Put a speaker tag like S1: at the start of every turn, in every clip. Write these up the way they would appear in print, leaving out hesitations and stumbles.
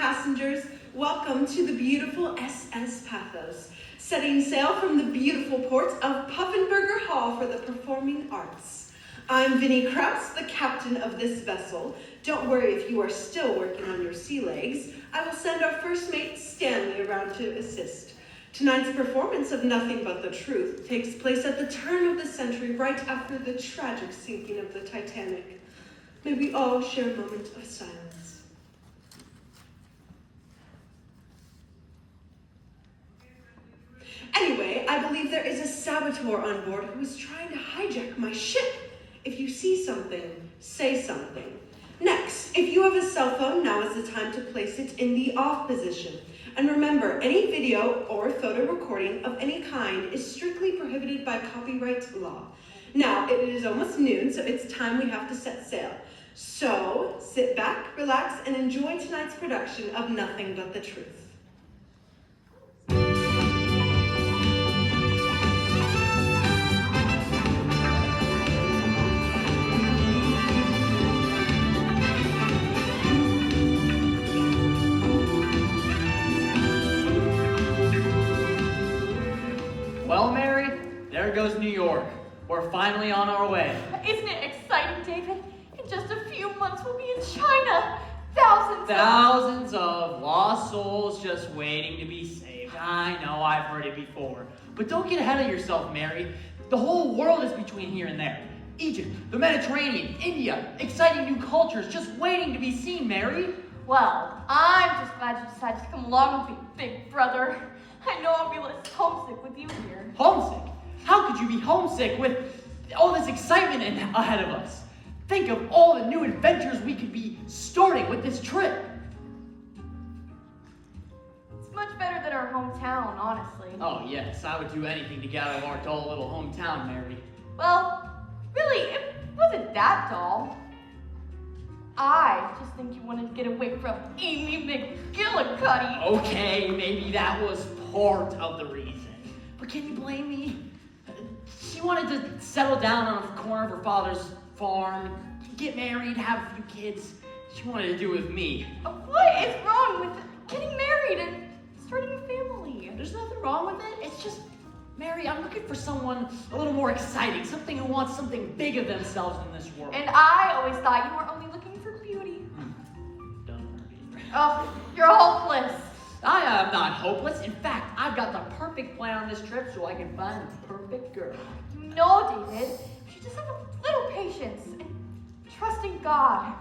S1: passengers, welcome to the beautiful SS Pathos, setting sail from the beautiful port of Puffenberger Hall for the performing arts. I'm Vinnie Krause, the captain of this vessel. Don't worry if you are still working on your sea legs. I will send our first mate, Stanley, around to assist. Tonight's performance of Nothing But the Truth takes place at the turn of the century, right after the tragic sinking of the Titanic. May we all share a moment of silence. Anyway, I believe there is a saboteur on board who is trying to hijack my ship. If you see something, say something. Next, if you have a cell phone, now is the time to place it in the off position. And remember, any video or photo recording of any kind is strictly prohibited by copyright law. Now, it is almost noon, so it's time we have to set sail. So, sit back, relax, and enjoy tonight's production of Nothing But the Truth.
S2: Well, Mary, there goes New York. We're finally on our way.
S3: Isn't it exciting, David? In just a few months, we'll be in China.
S2: Thousands of lost souls just waiting to be saved. I know, I've heard it before. But don't get ahead of yourself, Mary. The whole world is between here and there. Egypt, the Mediterranean, India, exciting new cultures just waiting to be seen, Mary.
S3: Well, I'm just glad you decided to come along with me, big brother. I know I'll be less homesick with you here.
S2: Homesick? How could you be homesick with all this excitement ahead of us? Think of all the new adventures we could be starting with this trip.
S3: It's much better than our hometown, honestly.
S2: Oh yes, I would do anything to get out of our dull little hometown, Mary.
S3: Well, really, it wasn't that dull. I just think you wanted to get away from Amy McGillicuddy.
S2: Okay, maybe that was part of the reason. But can you blame me? She wanted to settle down on a corner of her father's farm, get married, have a few kids. She wanted to do it with me.
S3: What is wrong with getting married and starting a family?
S2: There's nothing wrong with it. It's just, Mary, I'm looking for someone a little more exciting, something who wants something big of themselves in this world.
S3: And I always thought you were only looking for beauty.
S2: Don't worry.
S3: Oh, you're hopeless.
S2: I am not hopeless. In fact, I've got the perfect plan on this trip so I can find the perfect girl.
S3: You know, David, you should just have a little patience and trust in God.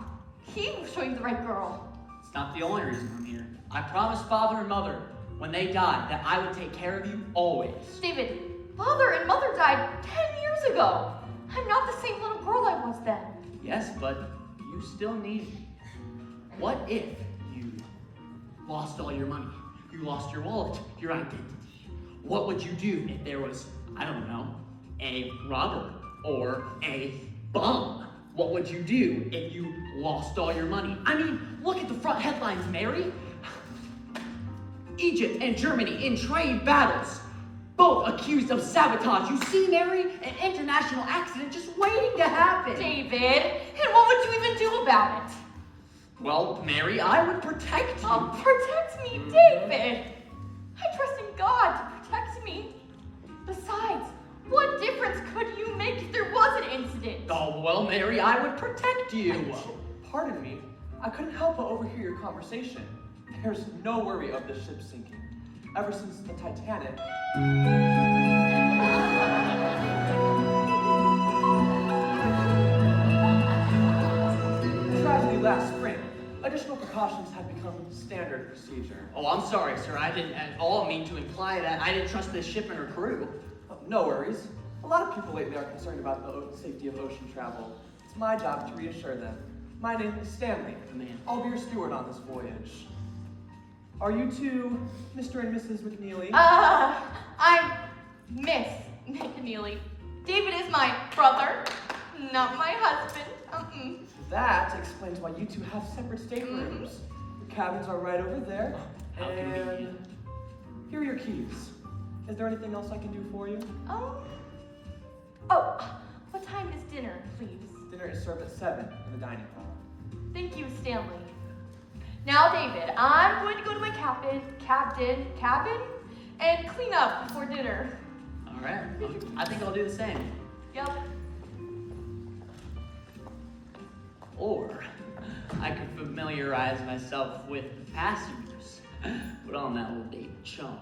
S3: He will show you the right girl.
S2: It's not the only reason I'm here. I promised Father and Mother when they died that I would take care of you always.
S3: David, Father and Mother died 10 years ago. I'm not the same little girl I was then.
S2: Yes, but you still need me. What if you lost all your money? You lost your wallet, your identity. What would you do if there was, I don't know, a robber or a bum? What would you do if you lost all your money? I mean, look at the front headlines, Mary. Egypt and Germany in trade battles, both accused of sabotage. You see, Mary, an international accident just waiting to happen.
S3: David, and what would you even do about it?
S2: Well, Mary, I would protect you.
S3: Oh, protect me, David. I trust in God to protect me. Besides, what difference could you make if there was an incident?
S2: Oh, well, Mary, I would protect you.
S4: Pardon me, I couldn't help but overhear your conversation. There's no worry of the ship sinking. Ever since the Titanic, tragedy last spring, additional precautions have become standard procedure.
S2: Oh, I'm sorry, sir. I didn't at all mean to imply that I didn't trust this ship and her crew.
S4: No worries. A lot of people lately are concerned about the safety of ocean travel. It's my job to reassure them. My name is Stanley.
S2: Man.
S4: I'll be your steward on this voyage. Are you two Mr. and Mrs. McNeely?
S3: I'm Miss McNeely. David is my brother, not my husband.
S4: That explains why you two have separate staterooms. The cabins are right over there.
S2: How
S4: And
S2: convenient.
S4: here are your keys. Is there anything else I can do for you?
S3: What time is dinner, please?
S4: Dinner is served at 7 in the dining hall.
S3: Thank you, Stanley. Now, David, I'm going to go to my cabin, and clean up before dinner.
S2: All right. I think I'll do the same.
S3: Yep.
S2: Or I could familiarize myself with the passengers. Put on that old David charm.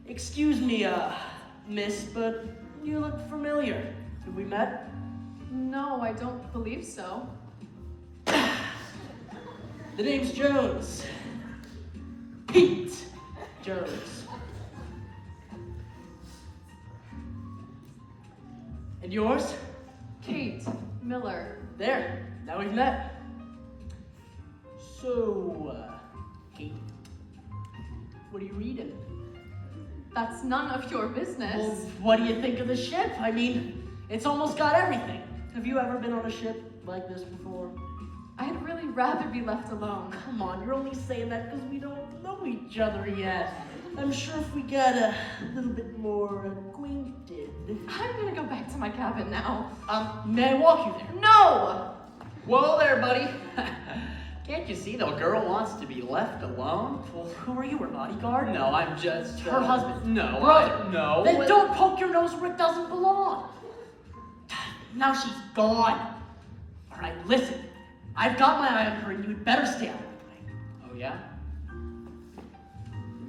S2: Excuse me, miss, but you look familiar. Have we met?
S3: No, I don't believe so.
S2: The name's Jones. Pete Jones. And yours?
S3: Kate Miller.
S2: There, now we've met. So, Kate, what are you reading?
S3: That's none of your business.
S2: Well, what do you think of the ship? I mean, it's almost got everything. Have you ever been on a ship like this before?
S3: I'd really rather be left alone.
S2: Come on, you're only saying that because we don't know each other yet. I'm sure if we got a little bit more acquainted.
S3: I'm gonna go back to my cabin now.
S2: May I walk you there?
S3: No!
S2: Whoa there, buddy. Can't you see the girl wants to be left alone? Well, who are you, her bodyguard? No, I'm just her husband. No,
S4: Brother, no.
S2: Then don't poke your nose where it doesn't belong. Now she's gone. All right, listen. I've got my eye on her, and you'd better stay out of my way. Oh yeah?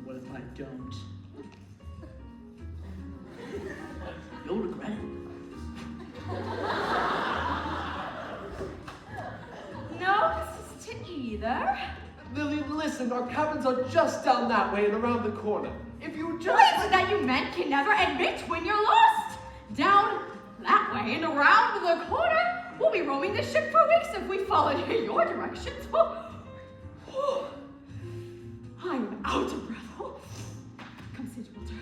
S2: What if I don't? You'll regret it.
S3: No kisses to either.
S4: Lily, listen, our cabins are just down that way and around the corner. If you just...
S3: What is it that you men can never admit when you're lost? Down that way and around the corner? We'll be roaming this ship for weeks if we followed your directions. I'm out of breath. Come sit, Walter.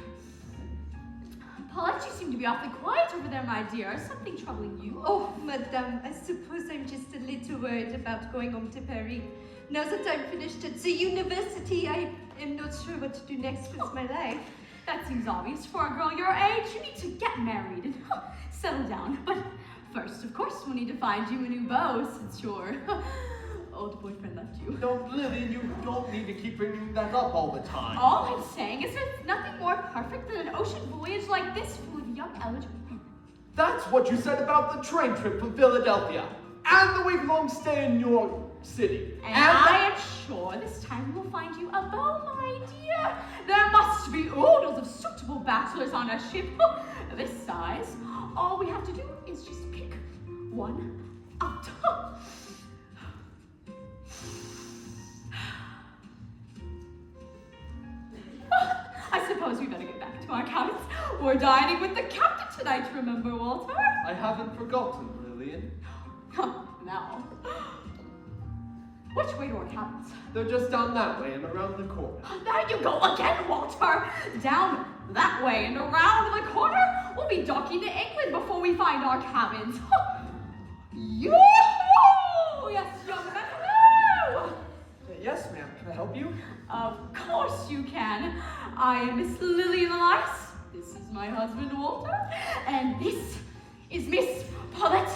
S3: Paulette, you seem to be awfully quiet over there, my dear. Is something troubling you?
S5: Oh, madame, I suppose I'm just a little worried about going home to Paris. Now that I'm finished at the university, I am not sure what to do next with my life.
S3: That seems obvious for a girl your age. You need to get married and settle down. But first, of course, we'll need to find you a new beau since your old boyfriend left you.
S4: No, Lily, you don't need to keep bringing that up all the time.
S3: All I'm saying is there's nothing more perfect than an ocean voyage like this full of young, eligible men.
S4: That's what you said about the train trip from Philadelphia and the week-long stay in New York City.
S3: And I am sure this time we'll find you a beau, my dear. There must be oodles of suitable bachelors on a ship this size. All we have to do is just pick one out. I suppose we better get back to our cabins. We're dining with the captain tonight, remember, Walter?
S4: I haven't forgotten, Lillian.
S3: Now. Which way to our cabins?
S4: They're just down that way and around the corner.
S3: There you go again, Walter. Down that way and around the corner. We'll be docking to England before we find our cabins. Yoo-hoo! Yes, young man. Hello!
S4: Yes, ma'am. Can I help you?
S3: Of course you can. I am Miss Lillian Elias. This is my husband, Walter. And this is Miss Paulette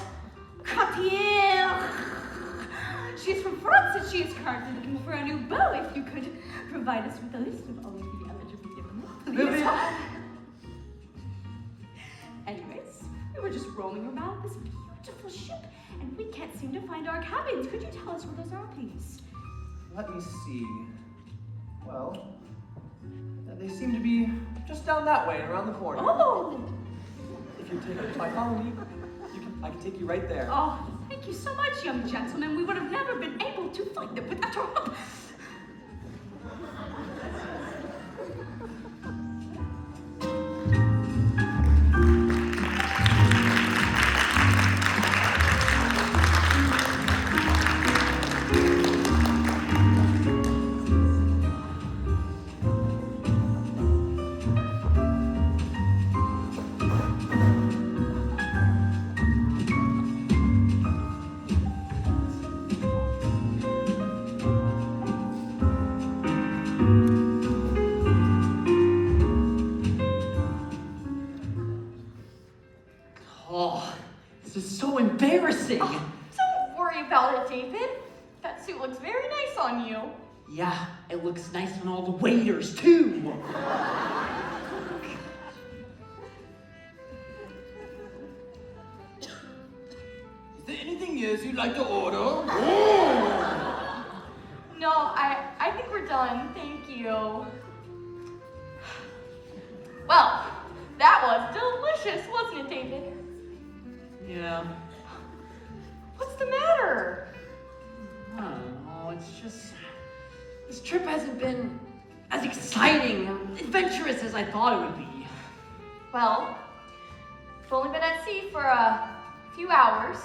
S3: Cartier. She's from France and she is currently looking for a new beau. If you could provide us with a list of all of the eligible gentlemen, please.
S4: Lillian.
S3: Anyways, we were just roaming around this beautiful ship and we can't seem to find our cabins. Could you tell us where those are, please?
S4: Let me see. Well, they seem to be just down that way and around the corner.
S3: Oh!
S4: If I follow me, I can take you right there.
S3: Oh, thank you so much, young gentlemen. We would have never been able to find them without your help.
S2: This is so embarrassing.
S3: Don't worry about it, David. That suit looks very nice on you.
S2: Yeah, it looks nice on all the waiters, too.
S6: Is there anything else you'd like to order?
S3: No, I think we're done. Thank you. Well, that was delicious, wasn't it, David?
S2: Yeah.
S3: What's the matter?
S2: I don't know, it's just... This trip hasn't been as exciting or adventurous as I thought it would be.
S3: Well, we've only been at sea for a few hours.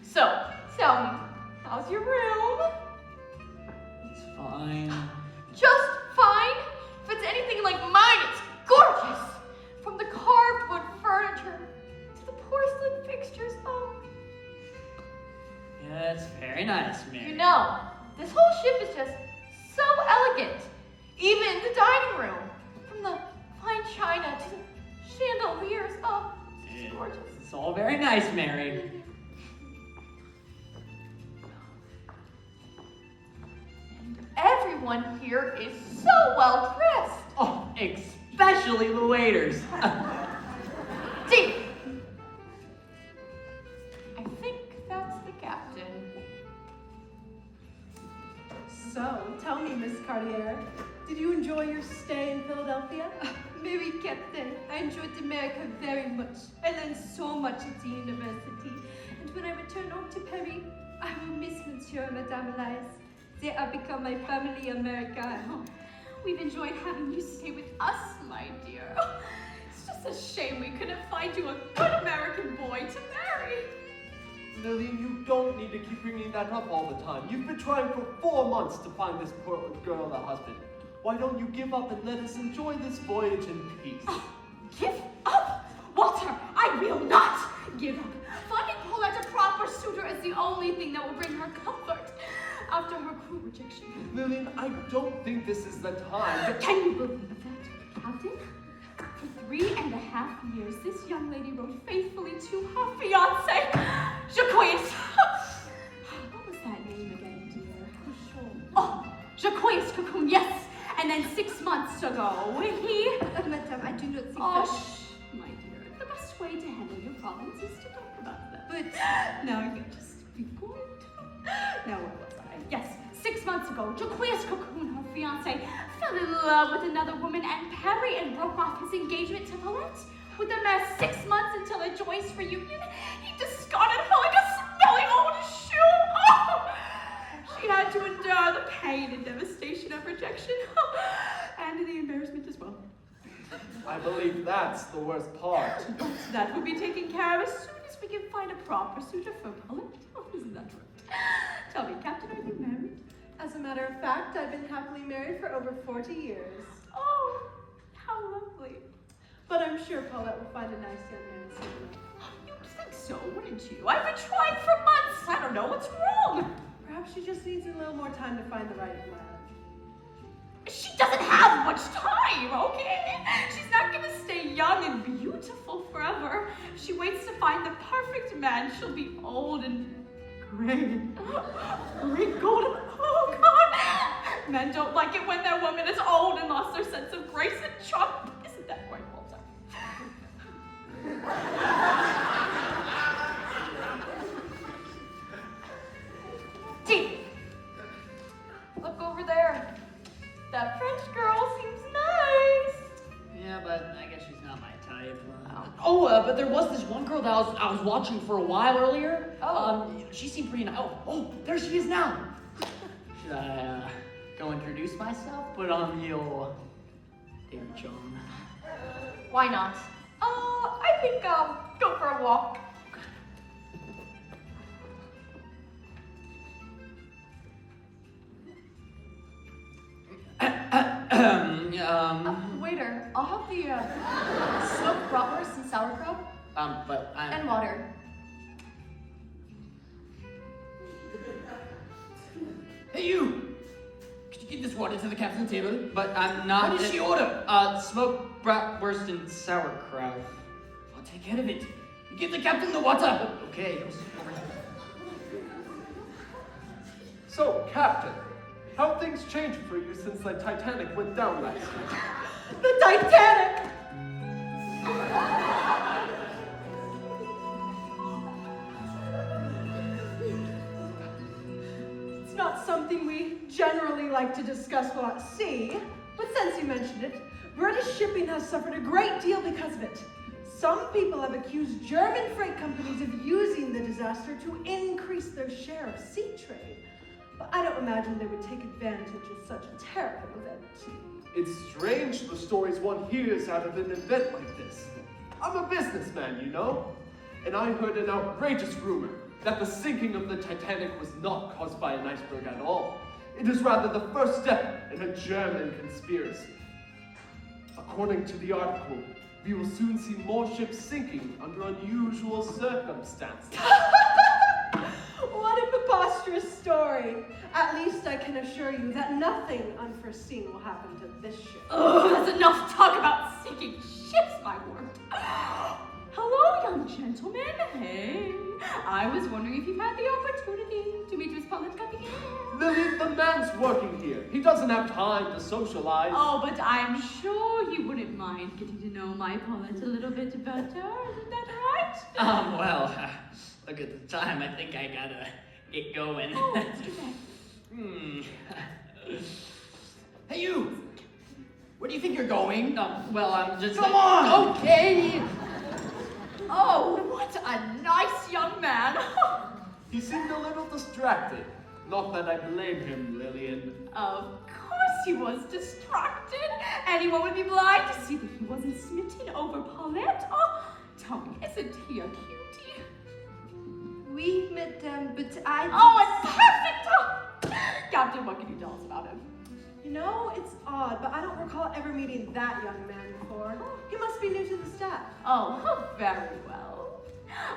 S3: So, tell me, how's your room?
S2: It's fine.
S3: Just fine? If it's anything like mine, it's gorgeous! From the carved wood furniture to the porcelain fixtures. Oh,
S2: Yeah, it's very nice, Mary.
S3: you know, this whole ship is just so elegant. Even the dining room. From the fine china to the chandeliers. Oh, it's gorgeous.
S2: It's all very nice, Mary.
S3: Everyone here is so well dressed.
S2: Oh, especially the waiters.
S3: Dave! I think that's the captain.
S1: So, tell me, Miss Cartier, did you enjoy your stay in Philadelphia?
S5: Very Captain, I enjoyed America very much. I learned so much at the university. And when I return home to Paris, I will miss Monsieur and Madame Elias. They have become my family American.
S3: We've enjoyed having you stay with us, my dear. It's just a shame we couldn't find you a good American boy to marry.
S4: Lillian, you don't need to keep bringing that up all the time. You've been trying for 4 months to find this poor girl a husband. Why don't you give up and let us enjoy this voyage in peace?
S3: Give up! Walter, I will not give up. Finding Paulette a proper suitor is the only thing that will bring her comfort after her cruel rejection.
S4: Lillian, I don't think this is the time.
S3: Can you believe that, Captain? For 3.5 years, this young lady wrote faithfully to her fiance, Jacques. What was that name again, dear? Oh, Jacques Cocoon, yes. And then 6 months ago, he...
S5: Madame, I do not think
S3: Oh,
S5: that...
S3: shh, my dear. The best way to handle your problems is to talk about them.
S5: But
S3: Now you just be quiet. Now where was I? Yes, 6 months ago, Jacques Cocoon, her fiance, fell in love with another woman and Perry and broke off his engagement to Paulette. With a mere 6 months until a joyous reunion, he discarded her like a smelly old shoe. Oh! She had to endure the pain and devastation of rejection, and the embarrassment as well.
S4: I believe that's the worst part.
S3: That will be taken care of as soon as we can find a proper suitor for Paulette. Oh, isn't that right? Tell me, Captain, are you married?
S1: As a matter of fact, I've been happily married for over 40 years.
S3: Oh, how lovely.
S1: But I'm sure Paulette will find a nice young man soon enough.
S3: You'd think so, wouldn't you? I've been trying for months. I don't know what's wrong.
S1: Perhaps she just needs a little more time to find the right man.
S3: She doesn't have much time, okay? She's not gonna stay young and beautiful forever. If she waits to find the perfect man, she'll be old and gray. Wrinkled. Oh, God. Men don't like it when their woman is old and lost their sense of grace and charm. Isn't that right, Walter? Dee, look over there. That French girl seems nice.
S2: Yeah, but I guess she's not my type. But there was this one girl that I was watching for a while earlier.
S3: Oh.
S2: She seemed pretty nice. Oh, there she is now. Should I go introduce myself? Put on the old David Joan.
S3: Why not? I think I'll go for a walk. Waiter, I'll have the smoked bratwurst and sauerkraut
S2: But I'm...
S3: and water.
S6: Hey, you! Could you get this water to the captain's table?
S2: But I'm not...
S6: What did she order?
S2: Smoked bratwurst and sauerkraut.
S6: I'll take care of it. You give the captain the water.
S2: Okay.
S4: So, Captain, how have things changed for you since the Titanic went down last night?
S1: The Titanic! It's not something we generally like to discuss while at sea, but since you mentioned it, British shipping has suffered a great deal because of it. Some people have accused German freight companies of using the disaster to increase their share of sea trade. But I don't imagine they would take advantage of such a terrible event.
S4: It's strange the stories one hears out of an event like this. I'm a businessman, you know, and I heard an outrageous rumor that the sinking of the Titanic was not caused by an iceberg at all. It is rather the first step in a German conspiracy. According to the article, we will soon see more ships sinking under unusual circumstances.
S1: What a preposterous story. At least I can assure you that nothing unforeseen will happen to this ship.
S3: Oh, that's enough talk about sinking ships, my word. Hello, young gentlemen. Hey, I was wondering if you've had the opportunity to meet Miss Paulette Gautier.
S4: Lily, the man's working here. He doesn't have time to socialize.
S3: Oh, but I'm sure you wouldn't mind getting to know my Paulette a little bit better. Isn't that right?
S2: Well, look at the time. I think I gotta get going.
S3: Oh, let's do that.
S6: Hey, you. Where do you think you're going?
S2: Well, I'm just
S6: Come on.
S2: Okay.
S3: Oh, what a nice young man.
S4: He seemed a little distracted. Not that I blame him, Lillian.
S3: Of course he was distracted. Anyone would be blind to see that he wasn't smitten over Paulette. Oh, tell me, isn't he a cutie?
S5: Oui, madame, but I...
S3: Oh, it's perfect! Oh. Captain, what can you tell us about him?
S1: You know, it's odd, but I don't recall ever meeting that young man before. He must be new to the staff.
S3: Oh, very well.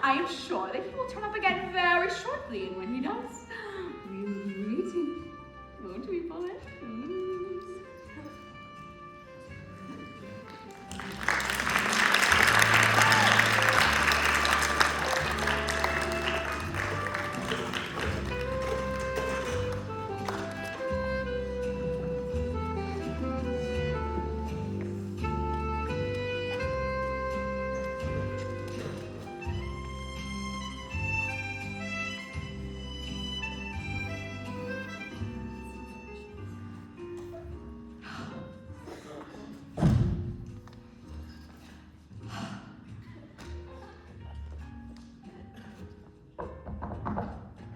S3: I am sure that he will turn up again very shortly, and when he does, we will be waiting. Won't we, Paulette?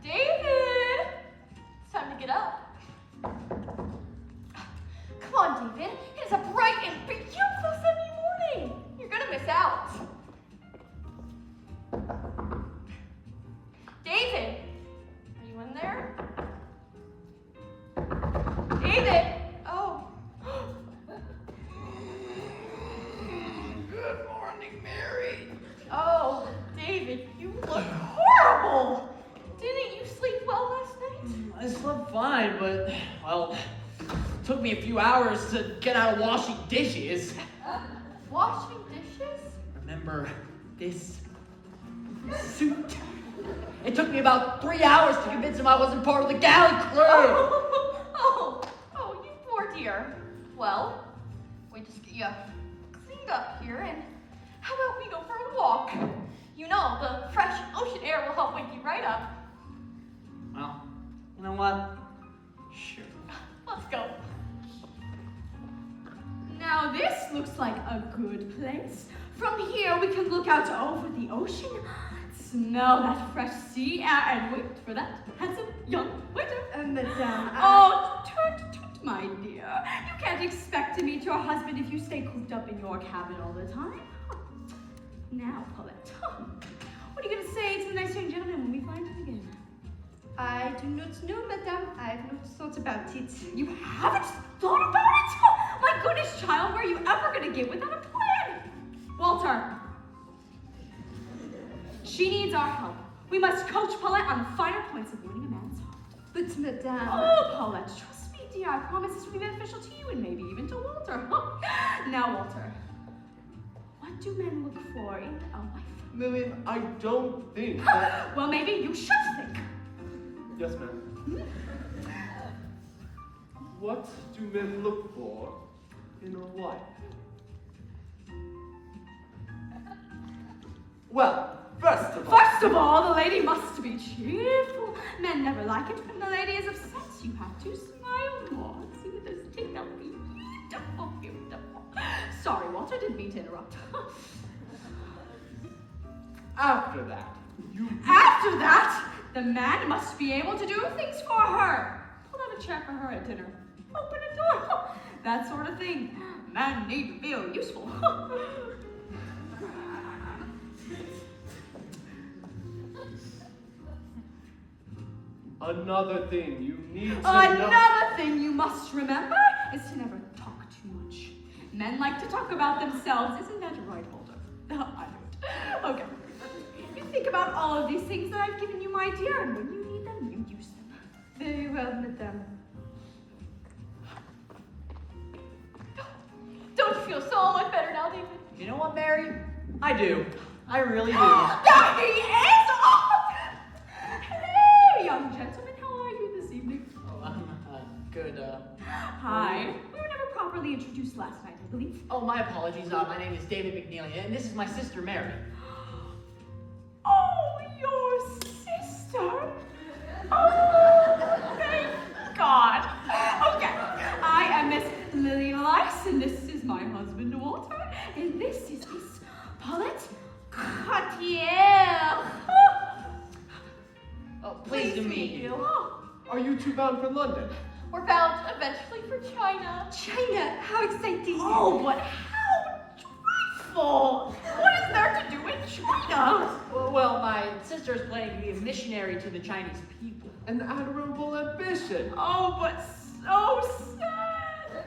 S3: David! It's time to get up. Come on, David. It is a bright and beautiful sunny morning. You're gonna miss out. David! Are you in there? David! Oh.
S6: Good morning, Mary.
S3: Oh, David, you look horrible! Didn't you sleep well last night?
S2: I slept fine, but, well, it took me a few hours to get out of washing dishes.
S3: Washing dishes?
S2: Remember this suit? It took me about 3 hours to convince him I wasn't part of the galley crew.
S3: Oh, you poor dear. Well, we just get you cleaned up here, and how about we go for a walk? You know, the fresh ocean air will help wake you right up.
S2: Well, you know what? Sure.
S3: Let's go. Now this looks like a good place. From here we can look out over the ocean, smell that fresh sea air, and wait for that handsome young waiter.
S5: Madame,
S3: Oh, tut, my dear. You can't expect to meet your husband if you stay cooped up in your cabin all the time. Now, Paulette, what are you going to say to the nice young gentleman when we find him again?
S5: I do not know, madame. I have not thought about it.
S3: You haven't thought about it? My goodness, child, where are you ever going to get without a plan? Walter, she needs our help. We must coach Paulette on the finer points of winning a man's heart.
S5: But, madame...
S3: Oh, Paulette, trust me, dear. I promise this will be beneficial to you and maybe even to Walter. Now, Walter, what What do men look for in a wife?
S4: Lillian, I don't think that...
S3: Well, maybe you should think.
S4: Yes, ma'am. What do men look for in a wife? Well,
S3: First of all, the lady must be cheerful. Men never like it when the lady is upset. You have to smile more. See those teeth? They'll be beautiful, beautiful. Sorry, Walter, didn't mean to interrupt.
S4: after that,
S3: After that, the man must be able to do things for her. Pull out a chair for her at dinner. Open a door. That sort of thing. Men need to feel useful.
S4: another thing you need to know...
S3: Another thing you must remember is to never talk too much. Men like to talk about themselves. Isn't that right, Walter? I do it. Okay. You think about all of these things that I've given you, my dear, and when you need them, you use them.
S5: Very well, madame.
S3: Don't you feel so much better now, David?
S2: You know what, Mary? I do. I really do.
S3: There he is! Oh! Hey, young gentleman, how are you this evening?
S2: Oh, good,
S3: Hi. We were never properly introduced last night, I believe.
S2: Oh, my apologies. My name is David McNeely, and this is my sister, Mary.
S3: Oh, your sister? Oh, thank God. Okay, I am Miss Lillian Elias, and this is my husband, Walter, and this is Miss Paulette Cartier.
S2: Oh, pleased to meet you.
S3: Oh,
S4: Are you two bound for London?
S3: we're bound eventually for China.
S5: China, how exciting!
S3: Oh, but how dreadful! What is there to do in China?
S2: Well, my sister is planning to be a missionary to the Chinese people.
S4: An admirable ambition.
S3: Oh, but so sad.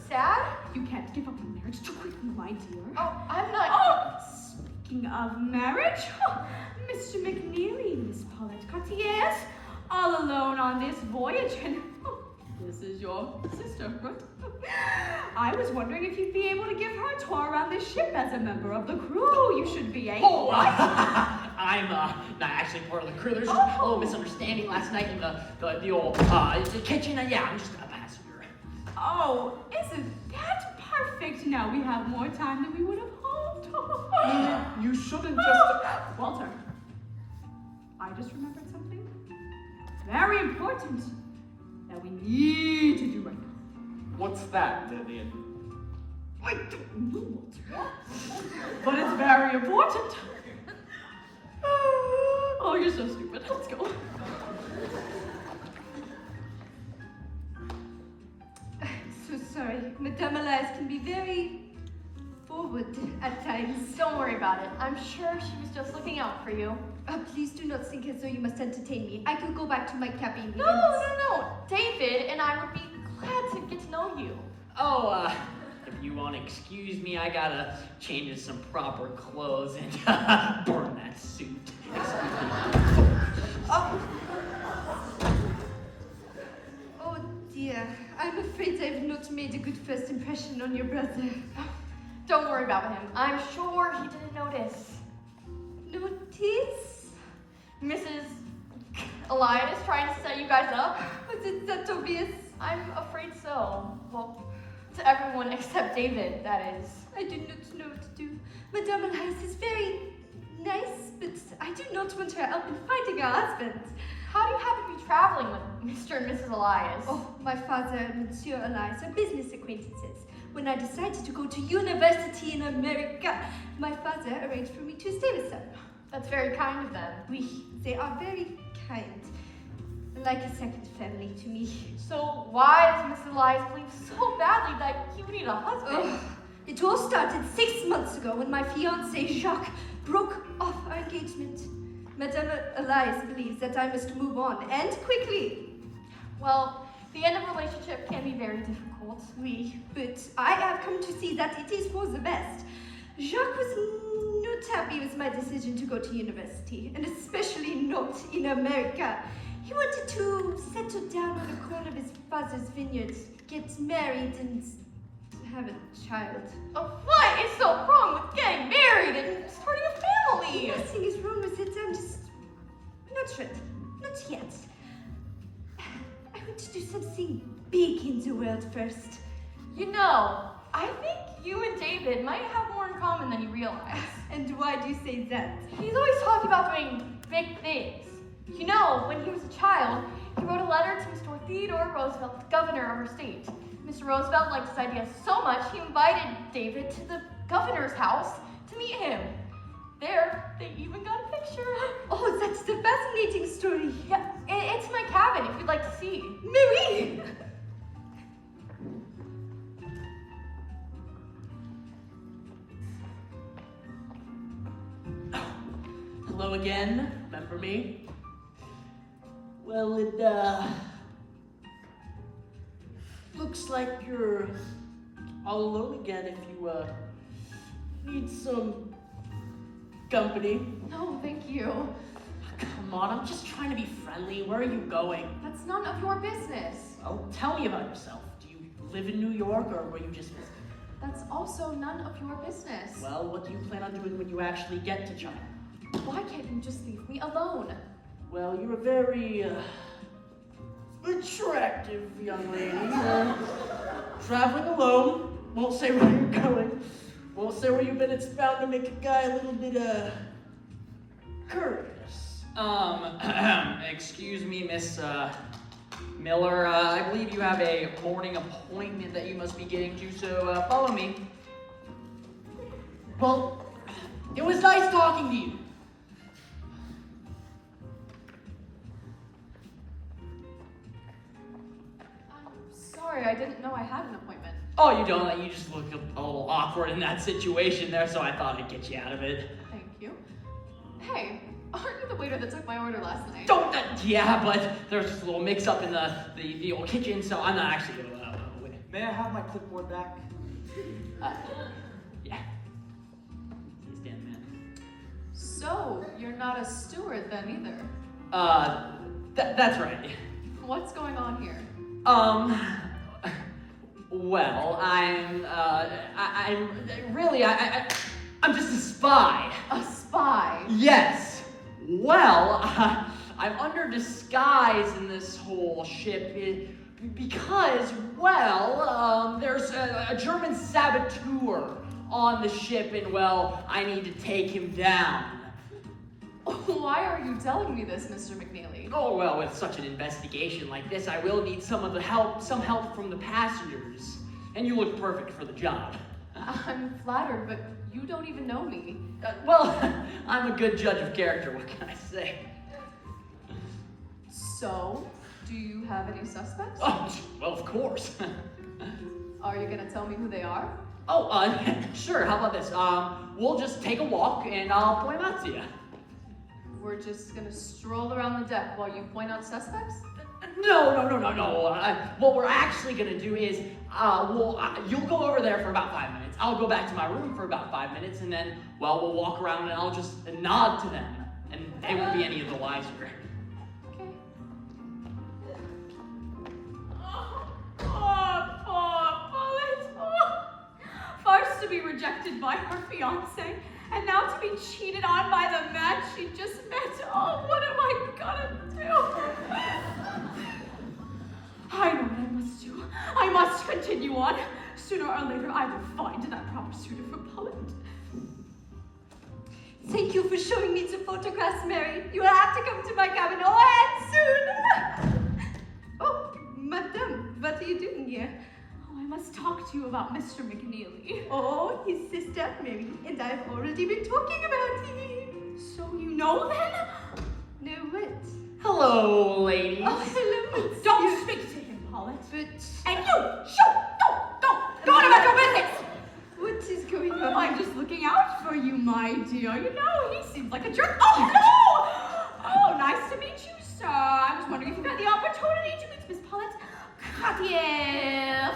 S3: Sad? You can't give up on marriage too quickly, my dear. Oh, I'm not. Oh, speaking of marriage, Mr. McNeely, Miss Paulette Cartier, all alone on this voyage, and this is your sister, right? I was wondering if you'd be able to give her a tour around this ship as a member of the crew. You should be able, right?
S2: I'm not actually part of the crew. There's just a little misunderstanding last night in the old kitchen. Yeah, I'm just a passenger.
S3: Oh, isn't that perfect? Now we have more time than we would have hoped.
S4: Lillian, you shouldn't just...
S3: Walter, I just remembered something very important that we need to do right now.
S4: What's that, Lillian?
S3: I don't know, Walter, but it's very important. Oh, you're so stupid. Let's go.
S5: So sorry. Madame Elias can be very forward at times.
S7: Don't worry about it. I'm sure she was just looking out for you.
S5: Please do not think as though you must entertain me. I could go back to my cabin.
S7: No. David and I would be glad to get to know you.
S2: Oh, if you want to excuse me, I gotta change into some proper clothes and burn that suit.
S5: Oh dear. I'm afraid I've not made a good first impression on your brother.
S7: Don't worry about him. I'm sure he didn't notice.
S5: Notice?
S7: Mrs. Elias trying to set you guys up?
S5: Was it that obvious?
S7: I'm afraid so. Well, to everyone except David, that is.
S5: I do not know what to do. Madame Elias is very nice, but I do not want her help in finding a husband.
S7: How do you happen to be traveling with Mr. and Mrs. Elias?
S5: Oh, my father and Monsieur Elias are business acquaintances. When I decided to go to university in America, my father arranged for me to stay with them.
S7: That's very kind of them.
S5: Oui, they are very kind. Like a second family to me.
S7: So why does Mrs. Elias believe so badly that you need a husband?
S5: Oh, it all started 6 months ago when my fiancé Jacques broke off our engagement. Madame Elias believes that I must move on, and quickly.
S7: Well, the end of a relationship can be very difficult.
S5: Oui, but I have come to see that it is for the best. Jacques was not happy with my decision to go to university, and especially not in America. He wanted to settle down on the corner of his father's vineyard, get married, and have a child.
S7: Oh, what is so wrong with getting married and starting a family?
S5: Nothing is wrong with it. I'm just not ready. Not yet. I want to do something big in the world first.
S7: You know, I think you and David might have more in common than you realize.
S5: And why do you say that?
S7: He's always talking about doing big things. You know, when he was a child, he wrote a letter to Mr. Theodore Roosevelt, the governor of our state. Mr. Roosevelt liked his idea so much, he invited David to the governor's house to meet him. There, they even got a picture.
S5: Oh, that's the fascinating story.
S7: Yeah, it's my cabin if you'd like to see.
S5: Marie!
S2: Hello again. Remember me? Well, it looks like you're all alone again. If you need some company.
S7: No, thank you.
S2: Come on, I'm just trying to be friendly. Where are you going?
S7: That's none of your business.
S2: Oh, tell me about yourself. Do you live in New York, or were you just visiting?
S7: That's also none of your business.
S2: Well, what do you plan on doing when you actually get to China?
S7: Why can't you just leave me alone?
S2: Well, you're a very attractive young lady. Traveling alone. Won't say where you're going. Won't say where you've been. It's bound to make a guy a little bit curious.
S6: Excuse me, Miss Miller. I believe you have a morning appointment that you must be getting to, so follow me.
S2: Well, it was nice talking to you.
S7: I'm sorry, I didn't know I had an appointment.
S2: Oh, you don't. You just look a little awkward in that situation there, so I thought I'd get you out of it.
S7: Thank you. Hey, aren't you the waiter that took my order last night?
S2: Don't. Yeah, but there's just a little mix-up in the old kitchen, so I'm not actually gonna.
S8: May I have my clipboard back?
S2: Yeah. Please stand, man.
S7: So, you're not a steward then either.
S2: That's right.
S7: What's going on here?
S2: Well, I'm just a spy.
S7: A spy?
S2: Yes. Well, I'm under disguise in this whole ship because, well, there's a German saboteur on the ship, and, well, I need to take him down.
S7: Why are you telling me this, Mr. McNeely?
S2: Oh, well, with such an investigation like this, I will need some help from the passengers. And you look perfect for the job.
S7: I'm flattered, but you don't even know me.
S2: Well, I'm a good judge of character, what can I say?
S7: So, do you have any suspects?
S2: Oh, well, of course.
S7: Are you gonna tell me who they are?
S2: Oh, sure, how about this? We'll just take a walk and I'll point them out to you.
S7: We're just gonna stroll around the deck while you point out suspects?
S2: No. What we're actually gonna do is, you'll go over there for about 5 minutes. I'll go back to my room for about 5 minutes, and then, well, we'll walk around and I'll just nod to them, and they won't be any of the wiser.
S7: Okay.
S3: Poor Bullet. First to be rejected by her fiance, and now to be cheated on by the man she just met. Oh, what am I gonna do? I know what I must do. I must continue on. Sooner or later, I will find that proper suitor for Bullet.
S5: Thank you for showing me the photographs, Mary. You will have to come to my cabin and soon. Oh, madame, what are you doing here?
S3: Oh, I must talk to you about Mr. McNeely.
S5: Oh, his sister, Mary, and I've already been talking about him.
S3: So you know then?
S5: No, what?
S2: Hello, ladies.
S5: Oh, hello, monsieur.
S3: Don't speak to him, Paulette.
S5: But
S3: And you, go on about your business.
S5: what is going on?
S3: I'm just looking out for you, my dear. You know, he seems like a jerk. Oh, hello! Oh, nice to meet you, sir. I was wondering if you had the opportunity to meet Miss Paulette Cartier.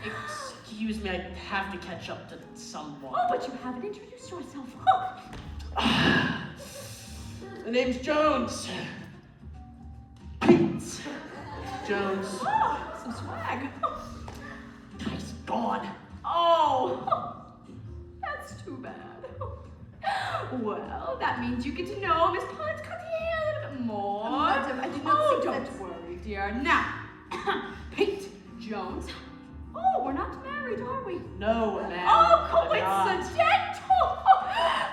S2: Excuse me, I have to catch up to someone.
S3: Oh, but you haven't introduced yourself.
S2: The name's Jones. Pete Jones.
S3: Oh, some swag.
S2: Guys, gone.
S3: Oh, that's too bad. Well, that means you get to know Miss Paulette Cartier a little bit more.
S5: Madam, I do not think
S3: don't
S5: that's-
S3: worry, dear. Now, Pete Jones. Oh, we're not married, are we?
S2: No, ma'am.
S3: Oh,
S2: I'm not.
S3: coincidental!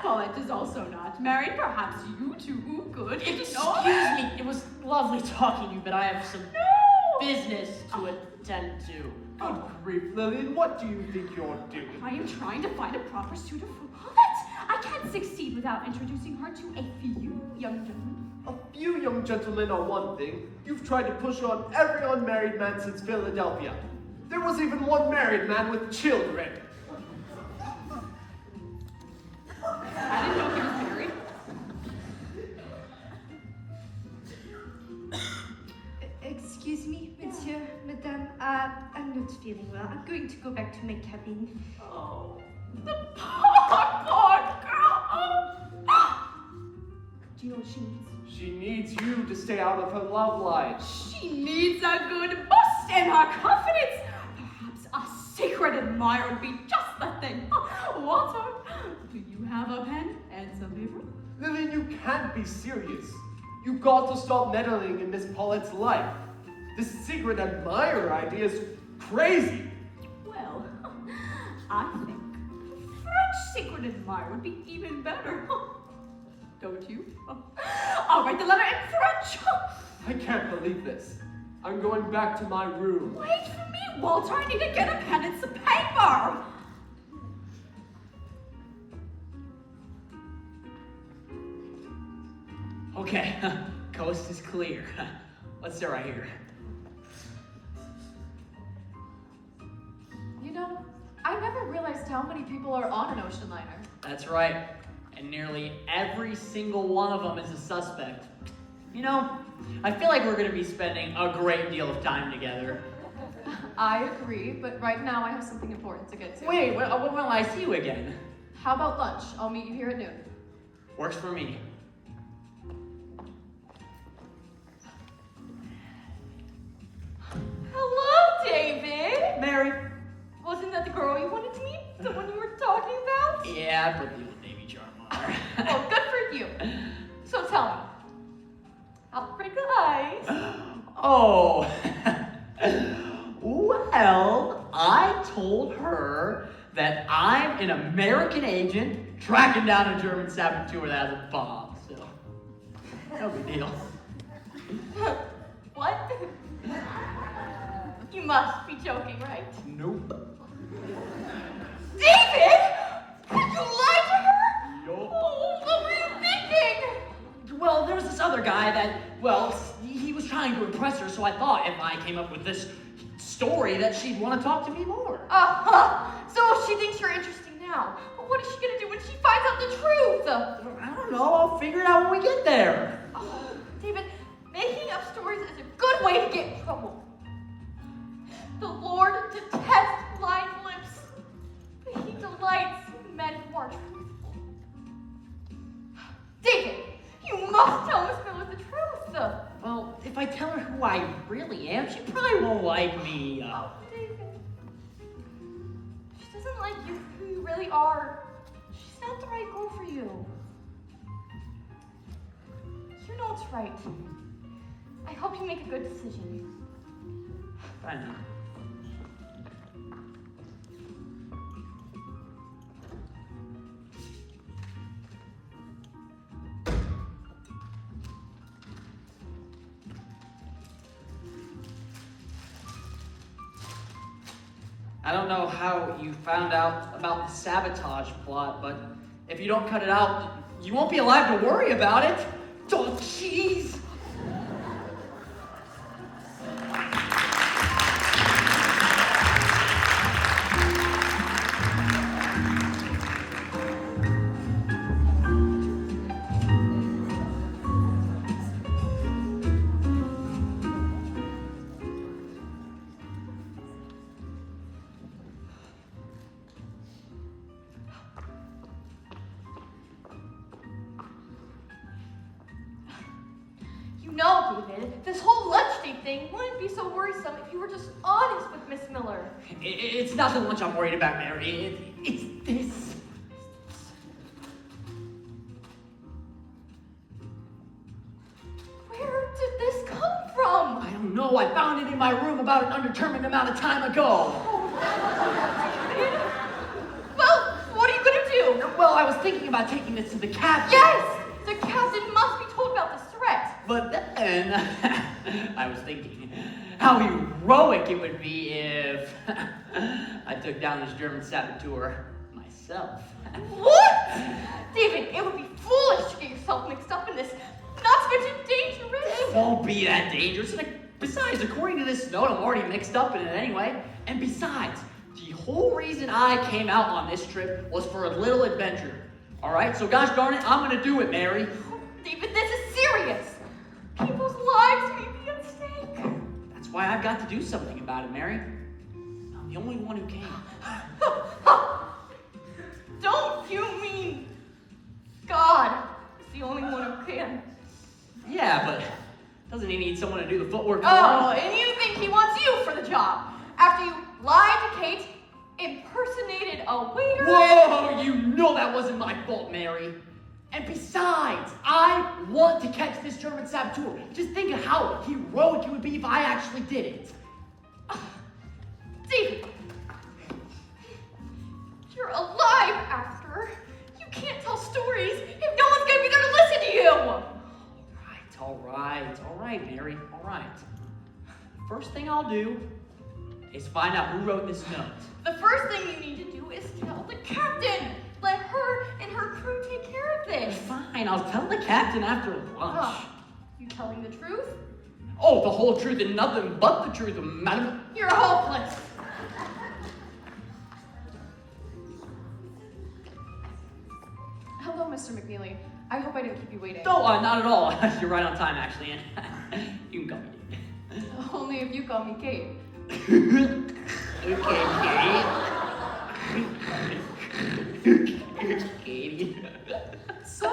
S3: Paulette is also not married. Perhaps you two could.
S2: Excuse me, it was lovely talking to you, but I have some
S3: No!
S2: business to attend to.
S4: Good grief, Lillian, what do you think you're doing?
S3: I am trying to find a proper suitor for Paulette. I can't succeed without introducing her to a few young gentlemen.
S4: A few young gentlemen are one thing. You've tried to push on every unmarried man since Philadelphia. There was even one married man with children.
S3: I didn't know he was married.
S5: Excuse me, monsieur, madame. I'm not feeling well. I'm going to go back to my cabin.
S3: Oh, the poor girl. Do you know what she needs?
S4: She needs you to stay out of her love life.
S3: She needs a good boost in her confidence. Perhaps a secret admirer would be just the thing. Walter, do you have a pen and some paper?
S4: Lillian, you can't be serious. You've got to stop meddling in Miss Paulette's life. This secret admirer idea is crazy.
S3: Well, I think a French secret admirer would be even better. Don't you? I'll write the letter in French.
S4: I can't believe this. I'm going back to my room.
S3: Wait for me, Walter. I need to get a pen and some paper.
S2: Okay, coast is clear. Let's start right here.
S7: You know, I never realized how many people are on an ocean liner.
S2: That's right. And nearly every single one of them is a suspect. You know, I feel like we're gonna be spending a great deal of time together.
S7: I agree, but right now I have something important to get to.
S2: Wait, when will I see you again?
S7: How about lunch? I'll meet you here at noon.
S2: Works for me.
S7: Hello, David.
S2: Mary.
S7: Wasn't that the girl you wanted to meet? The one you were talking about?
S2: Yeah, I put you with Baby Charm.
S7: Well, good for you. So tell me, I'll break the ice.
S2: Oh. Well, I told her that I'm an American agent tracking down a German saboteur that has a bomb, so no big deal.
S7: What? You must be joking, right?
S2: Nope.
S7: David! Did you lie to her?
S2: Yup.
S7: Oh, what were you thinking?
S2: Well, there was this other guy that, well, he was trying to impress her, so I thought if I came up with this story that she'd want to talk to me more.
S7: So she thinks you're interesting now. But what is she gonna do when she finds out the truth?
S2: I don't know, I'll figure it out when we get there.
S7: Oh, David, making up stories is a good way to get in trouble. The Lord detests lying lips, but he delights in men who are truthful. David, you must tell Miss Miller the truth.
S2: Well, if I tell her who I really am, she probably won't like me.
S7: Oh, David. She doesn't like you for who you really are. She's not the right girl for you. You know what's right. I hope you make a good decision.
S2: I know. I don't know how you found out about the sabotage plot, but if you don't cut it out, you won't be alive to worry about it. Oh, jeez.
S7: You know, David, this whole lunch date anything wouldn't be so worrisome if you were just honest with Miss Miller.
S2: It's not so much I'm worried about, Mary. It's this.
S7: Where did this come from?
S2: I don't know. I found it in my room about an undetermined amount of time ago.
S7: Well, what are you gonna do?
S2: Well, I was thinking about taking this to the captain.
S7: Yes! The captain must be told about this threat.
S2: But then I was thinking how heroic it would be if I took down this German saboteur myself.
S7: What? David, it would be foolish to get yourself mixed up in this. Not to mention dangerous.
S2: It won't be that dangerous. Besides, according to this note, I'm already mixed up in it anyway. And besides, the whole reason I came out on this trip was for a little adventure. All right, so gosh darn it, I'm gonna do it, Mary.
S7: David, this is serious. People's lives may be at stake.
S2: That's why I've got to do something about it, Mary. I'm the only one who can.
S7: Don't you mean God is the only one who can?
S2: Yeah, but doesn't he need someone to do the footwork for
S7: Oh,
S2: him?
S7: and you think he wants you for the job? After you lied to Kate, impersonated a waiter?
S2: Whoa, you know that wasn't my fault, Mary. And besides, I want to catch this German saboteur. Just think of how heroic it would be if I actually did it.
S7: David, you're alive after. You can't tell stories if no one's gonna be there to listen to you.
S2: All right, Mary, all right. First thing I'll do is find out who wrote this note.
S7: The first thing you need to do is tell the captain. Let her and her crew take care of this.
S2: Fine, I'll tell the captain after lunch.
S7: Oh, you telling the truth?
S2: Oh, the whole truth and nothing but the truth, madam.
S7: You're hopeless.
S9: Hello, Mr. McNeely. I hope I didn't keep you waiting.
S2: No, not at all. You're right on time, actually, and you can call me David.
S9: Only if you call me Kate.
S2: Okay, Katie.
S9: So,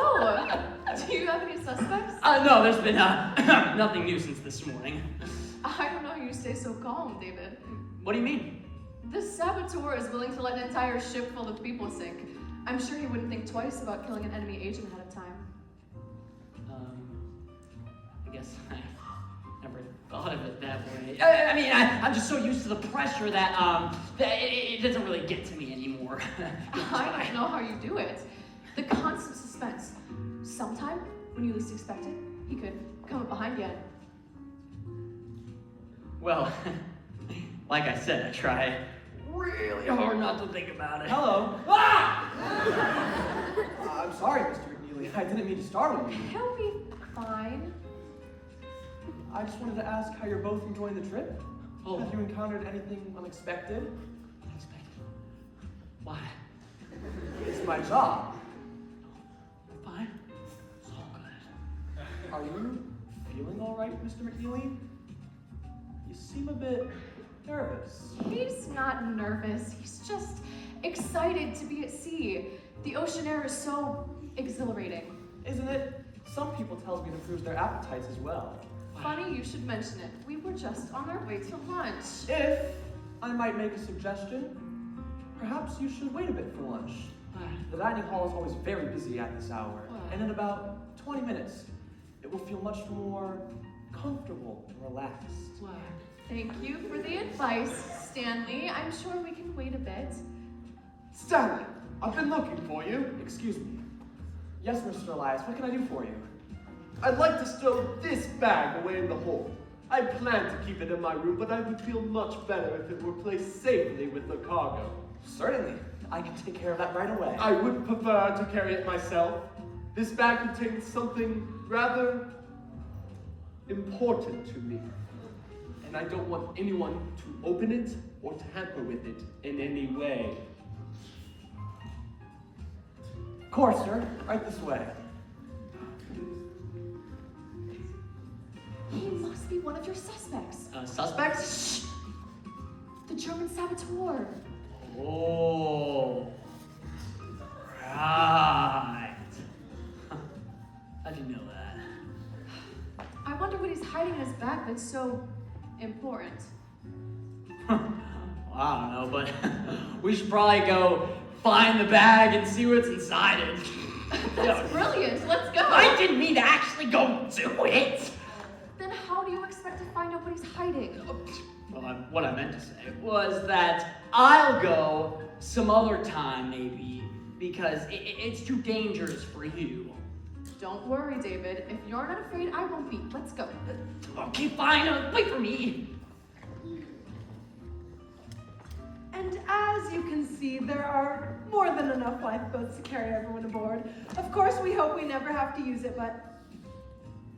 S9: do you have any suspects?
S2: No, there's been nothing new since this morning.
S9: I don't know how you stay so calm, David.
S2: What do you mean?
S9: This saboteur is willing to let an entire ship full of people sink. I'm sure he wouldn't think twice about killing an enemy agent ahead of time.
S2: I guess I never thought of it that way. I mean, I'm just so used to the pressure that it doesn't really get to me anymore.
S9: I don't know how you do it. The constant suspense. Sometime, when you least expect it, he could come up behind you.
S2: Well, like I said, I try really hard not to think about it.
S8: Hello.
S2: Ah!
S8: I'm sorry, Mr. McNeely. I didn't mean to startle you.
S9: He'll be fine.
S8: I just wanted to ask how you're both enjoying the trip.
S2: Oh.
S8: Have you encountered anything unexpected?
S2: Unexpected. Why?
S8: It's my job.
S2: Fine. It's all good.
S8: Are you feeling all right, Mr. McNeely? You seem a bit nervous.
S9: He's not nervous. He's just excited to be at sea. The ocean air is so exhilarating.
S8: Isn't it? Some people tell me it improves their appetites as well.
S9: Funny you should mention it. We were just on our way to lunch.
S8: If I might make a suggestion, perhaps you should wait a bit for lunch. The dining hall is always very busy at this hour, and in about 20 minutes, it will feel much more comfortable and relaxed.
S9: Thank you for the advice, Stanley. I'm sure we can wait a bit.
S4: Stanley, I've been looking for you.
S8: Excuse me. Yes, Mr. Elias, what can I do for you?
S4: I'd like to stow this bag away in the hold. I plan to keep it in my room, but I would feel much better if it were placed safely with the cargo.
S8: Certainly. I can take care of that right away.
S4: I would prefer to carry it myself. This bag contains something rather important to me, and I don't want anyone to open it or to hamper with it in any way.
S8: Of course, sir. Right this way.
S9: He must be one of your suspects.
S2: Suspects?
S9: The German saboteur.
S2: Oh. Right. How'd you know that?
S9: I wonder what he's hiding in his bag that's so important.
S2: Well, I don't know, but we should probably go find the bag and see what's inside it.
S9: That's brilliant. Let's go.
S2: I didn't mean to actually go do it.
S9: Then how do you expect to find out what he's hiding?
S2: Well, what I meant to say was that I'll go some other time, maybe, because it's too dangerous for you.
S9: Don't worry, David. If you're not afraid, I won't be. Let's go.
S2: Okay, fine. Wait for me.
S1: And as you can see, there are more than enough lifeboats to carry everyone aboard. Of course, we hope we never have to use it, but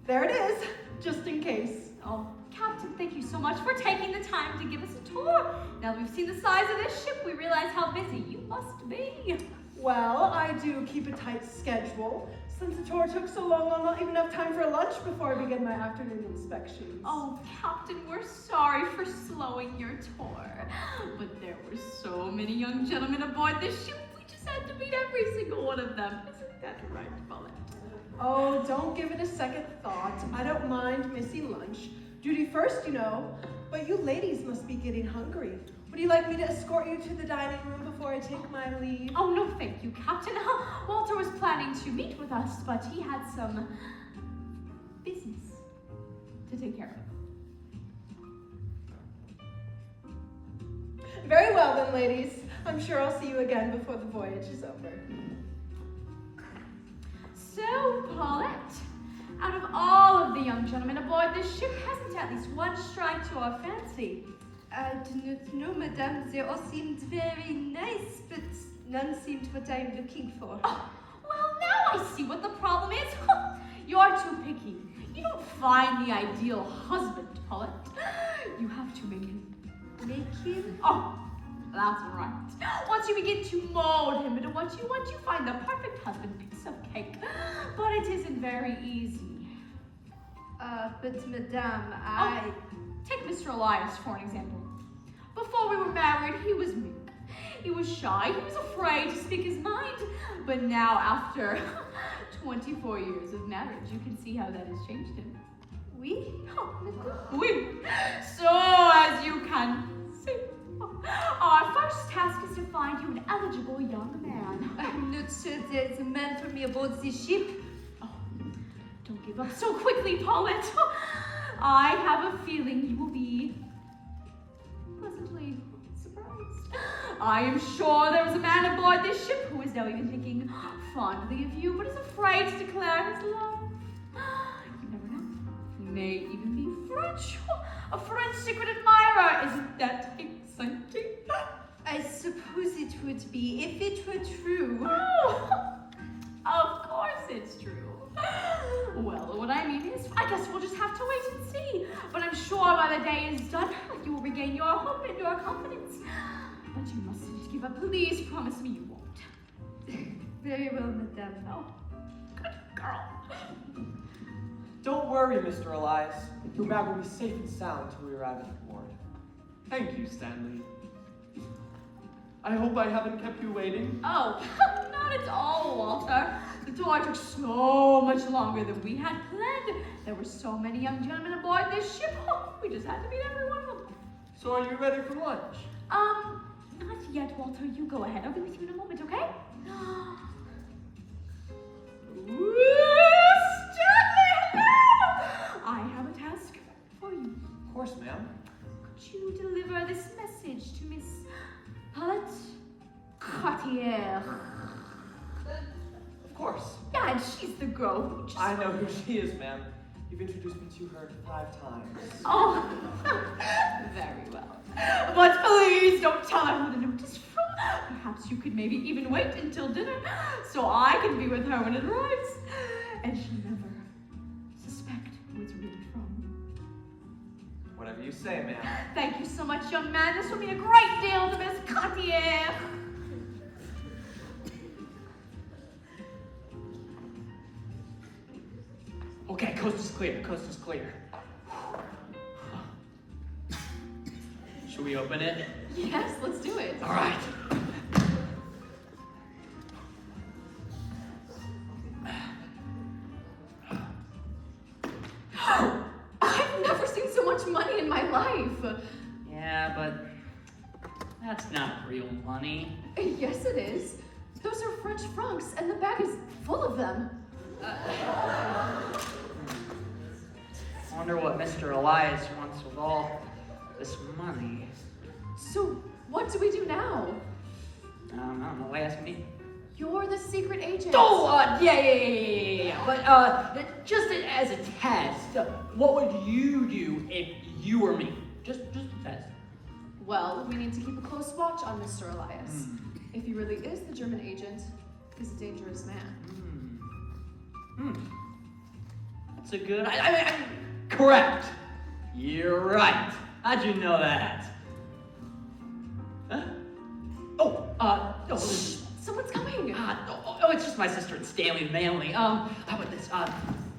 S1: there it is, just in case.
S3: Oh, Captain, thank you so much for taking the time to give us a tour. Now that we've seen the size of this ship, we realize how busy you must be.
S1: Well, I do keep a tight schedule. Since the tour took so long, I'll not even have time for lunch before I begin my afternoon inspections.
S3: Oh, Captain, we're sorry for slowing your tour. But there were so many young gentlemen aboard this ship, we just had to meet every single one of them. Isn't that right, Bullet?
S1: Oh, don't give it a second thought. I don't mind missing lunch. Duty first, you know. But you ladies must be getting hungry. Would you like me to escort you to the dining room before I take my leave?
S3: Oh, no, thank you, Captain. Walter was planning to meet with us, but he had some business to take care of.
S1: Very well then, ladies. I'm sure I'll see you again before the voyage is over.
S3: So, Paulette, out of all of the young gentlemen aboard this ship, hasn't at least one strike to our fancy?
S5: I do not know, madame. They all seemed very nice, but none seemed what I am looking for.
S3: Oh, well, now I see what the problem is. You're too picky. You don't find the ideal husband, Paulette. You have to make him.
S5: Make him?
S3: Oh, that's right. Once you begin to mold him into what you want, you find the perfect husband, piece of cake. But it isn't very easy.
S5: But madame,
S3: Take Mr. Elias for an example. Before we were married, he was meek. He was shy. He was afraid to speak his mind. But now, after 24 years of marriage, you can see how that has changed him.
S5: Oui?
S3: Oui. So, as you can see, our first task is to find you an eligible young man.
S5: I'm not sure there's a man for me aboard this ship.
S3: Oh, don't give up so quickly, Paulette. I have a feeling you will be pleasantly surprised. I am sure there is a man aboard this ship who is now even thinking fondly of you, but is afraid to declare his love. You never know. He may even be French. A French secret admirer. Isn't that exciting?
S5: I suppose it would be, if it were true.
S3: Oh, of course it's true. Well, what I mean is, I guess we'll just have to wait and see. But I'm sure by the day is done, you will regain your hope and your confidence. But you mustn't give up. Please promise me you won't.
S5: Very well, madame.
S3: Oh, good girl.
S8: Don't worry, Mr. Elias. Your bag will be safe and sound till we arrive at the port.
S4: Thank you, Stanley. I hope I haven't kept you waiting.
S3: Oh, not at all, Walter. The tour took so much longer than we had planned. There were so many young gentlemen aboard this ship. Oh, we just had to meet every one of them.
S4: So are you ready for lunch?
S3: Not yet, Walter. You go ahead. I'll be with you in a moment, okay? Stanley, hello! I have a task for you.
S8: Of course, ma'am.
S3: Could you deliver this message to Miss Paulette Cartier?
S8: Of course.
S3: Yeah, and she's the girl who just...
S8: I know who she is, ma'am. You've introduced me to her 5 times.
S3: Oh, very well. But please don't tell her who the note is from. Perhaps you could maybe even wait until dinner so I can be with her when it arrives. And she'll never suspect who it's really from.
S8: Whatever you say, ma'am.
S3: Thank you so much, young man. This will mean a great deal to Miss Cartier.
S2: Okay, coast is clear. Coast is clear. Should we open it?
S9: Yes, let's do it.
S2: All right.
S9: I've never seen so much money in my life.
S2: money?
S9: Yes, it is. Those are French francs, and the bag is full of them.
S2: I wonder what Mr. Elias wants with all this money.
S9: So, what do we do now?
S2: I don't know, why ask me?
S9: You're the secret agent.
S2: Oh, yeah. But just as a test, what would you do if you were me? Just a test.
S9: Well, we need to keep a close watch on Mr. Elias. If he really is the German agent, he's a dangerous man.
S2: That's a good. Correct. You're right. How'd you know that? Huh?
S9: Someone's coming.
S2: It's just my sister and Stanley Manley. How about this?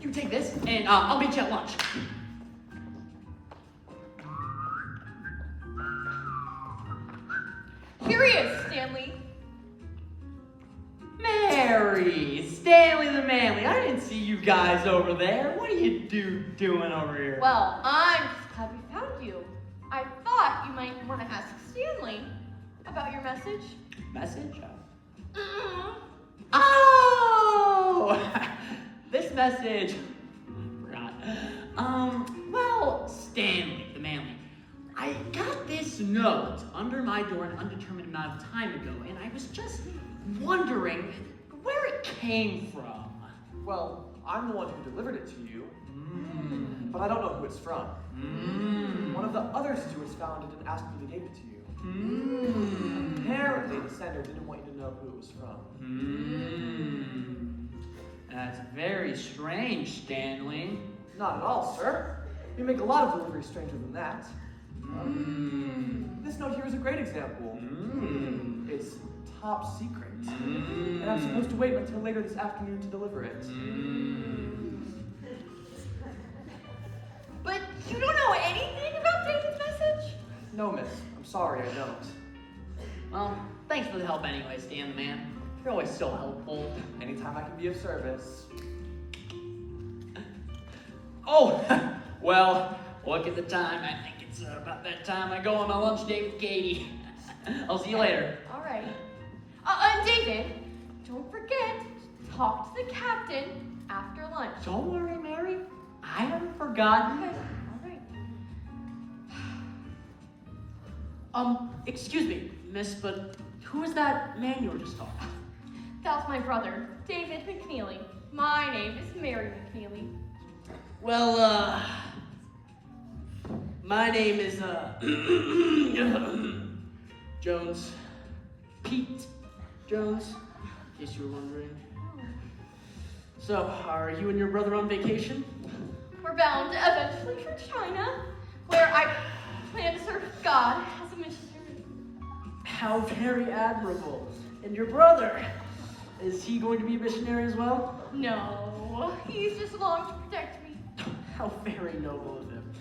S2: You take this, and I'll meet you at lunch.
S7: Here he is, Stanley.
S2: Mary, Stanley the Manley. I didn't see you guys over there. What are you doing over here?
S7: Well, I'm just glad we found you. I thought you might want to ask Stanley about your message.
S2: Message?
S7: Mm-mm.
S2: Oh! This message. Forgot. Well, Stanley the Manley. I got this note under my door an undetermined amount of time ago, and I was just wondering where it came from.
S8: Well, I'm the one who delivered it to you, but I don't know who it's from. One of the other stewards found it and asked me to give it to you. Apparently, the sender didn't want you to know who it was from.
S2: That's very strange, Stanley.
S8: Not at all, sir. You make a lot of deliveries stranger than that. This note here is a great example. It's top secret. And I'm supposed to wait until later this afternoon to deliver it.
S7: But you don't know anything about David's message?
S8: No, miss. I'm sorry, I don't.
S2: Well, thanks for the help anyway, Stan the Man. You're always so helpful.
S8: Anytime I can be of service.
S2: Oh, well, look at the time. I think it's about that time I go on my lunch date with Katie. I'll see you later.
S7: All right. And David, don't forget to talk to the captain after lunch.
S2: Don't worry, Mary. I haven't forgotten.
S7: Okay. All right.
S2: Excuse me, miss, but who is that man you were just talking to?
S7: That's my brother, David McNeely. My name is Mary McNeely.
S10: Well, my name is, Jones. Pete Jones, in case you were wondering. So, are you and your brother on vacation?
S7: We're bound eventually for China, where I plan to serve God as a missionary.
S10: How very admirable. And your brother, is he going to be a missionary as well?
S7: No, he's just along to protect me.
S10: How very noble of him.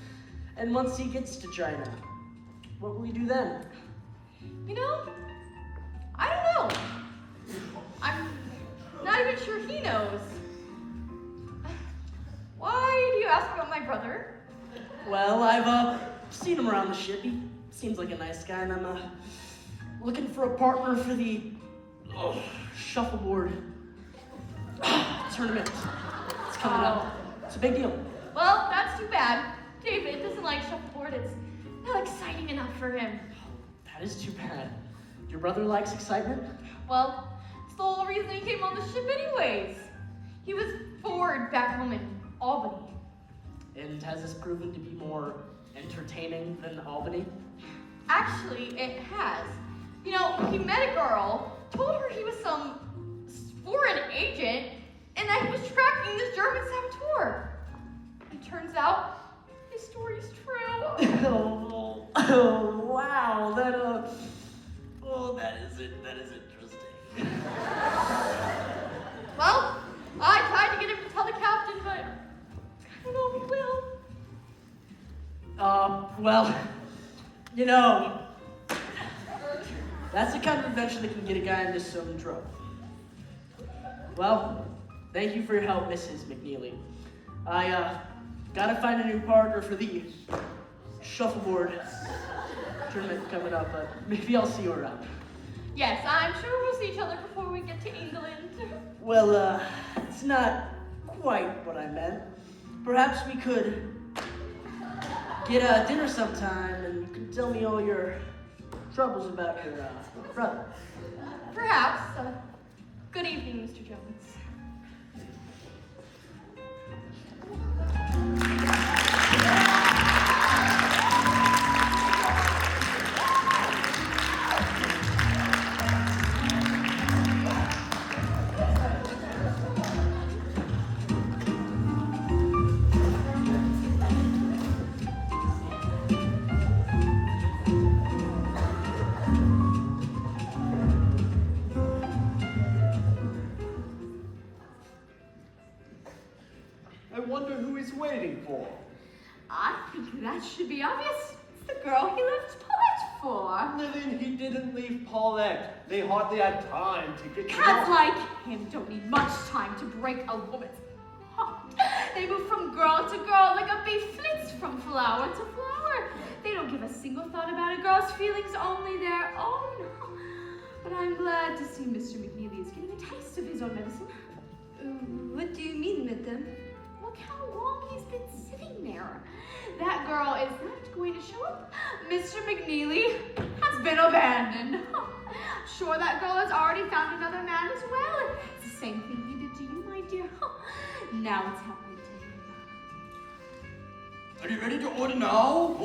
S10: And once he gets to China, what will he do then?
S7: You know, I don't know. I'm not even sure he knows. Why do you ask about my brother?
S10: Well, I've seen him around the ship. He seems like a nice guy, and I'm looking for a partner for the shuffleboard tournament. It's coming up. It's a big deal.
S7: Well, that's too bad. David doesn't like shuffleboard. It's not exciting enough for him.
S10: That is too bad. Your brother likes excitement?
S7: Well, it's the whole reason he came on the ship anyways. He was bored back home in Albany.
S10: And has this proven to be more entertaining than Albany?
S7: Actually, it has. You know, he met a girl, told her he was some foreign agent, and that he was tracking this German saboteur. It turns out his story's true.
S10: Oh, wow, that is interesting.
S7: Well, I tried to get him to tell the captain, but I don't know if he will.
S10: Well, you know, that's the kind of adventure that can get a guy into some trouble. Well, thank you for your help, Mrs. McNeely. I, gotta find a new partner for the shuffleboard tournament coming up, but maybe I'll see you around.
S7: Yes, I'm sure we'll see each other before we get to England.
S10: Well, it's not quite what I meant. Perhaps we could get dinner sometime and you can tell me all your troubles about your brother.
S7: Perhaps. Good evening, Mr. Jones.
S4: I wonder who he's waiting for.
S3: I think that should be obvious. It's the girl he left Paulette for.
S4: Lillian, he didn't leave Paulette. They hardly had time to get to
S3: Cats
S4: know.
S3: like him don't need much time to break a woman's heart. They move from girl to girl like a bee flits from flower to flower. They don't give a single thought about a girl's feelings, only their own. But I'm glad to see Mr. McNeely is getting a taste of his own medicine.
S5: What do you mean, madame?
S3: Look how long he's been sitting there. That girl is not going to show up. Mr. McNeely has been abandoned. Sure, that girl has already found another man as well. It's the same thing he did to you, my dear. Now it's happening to him.
S2: Are you ready to order now?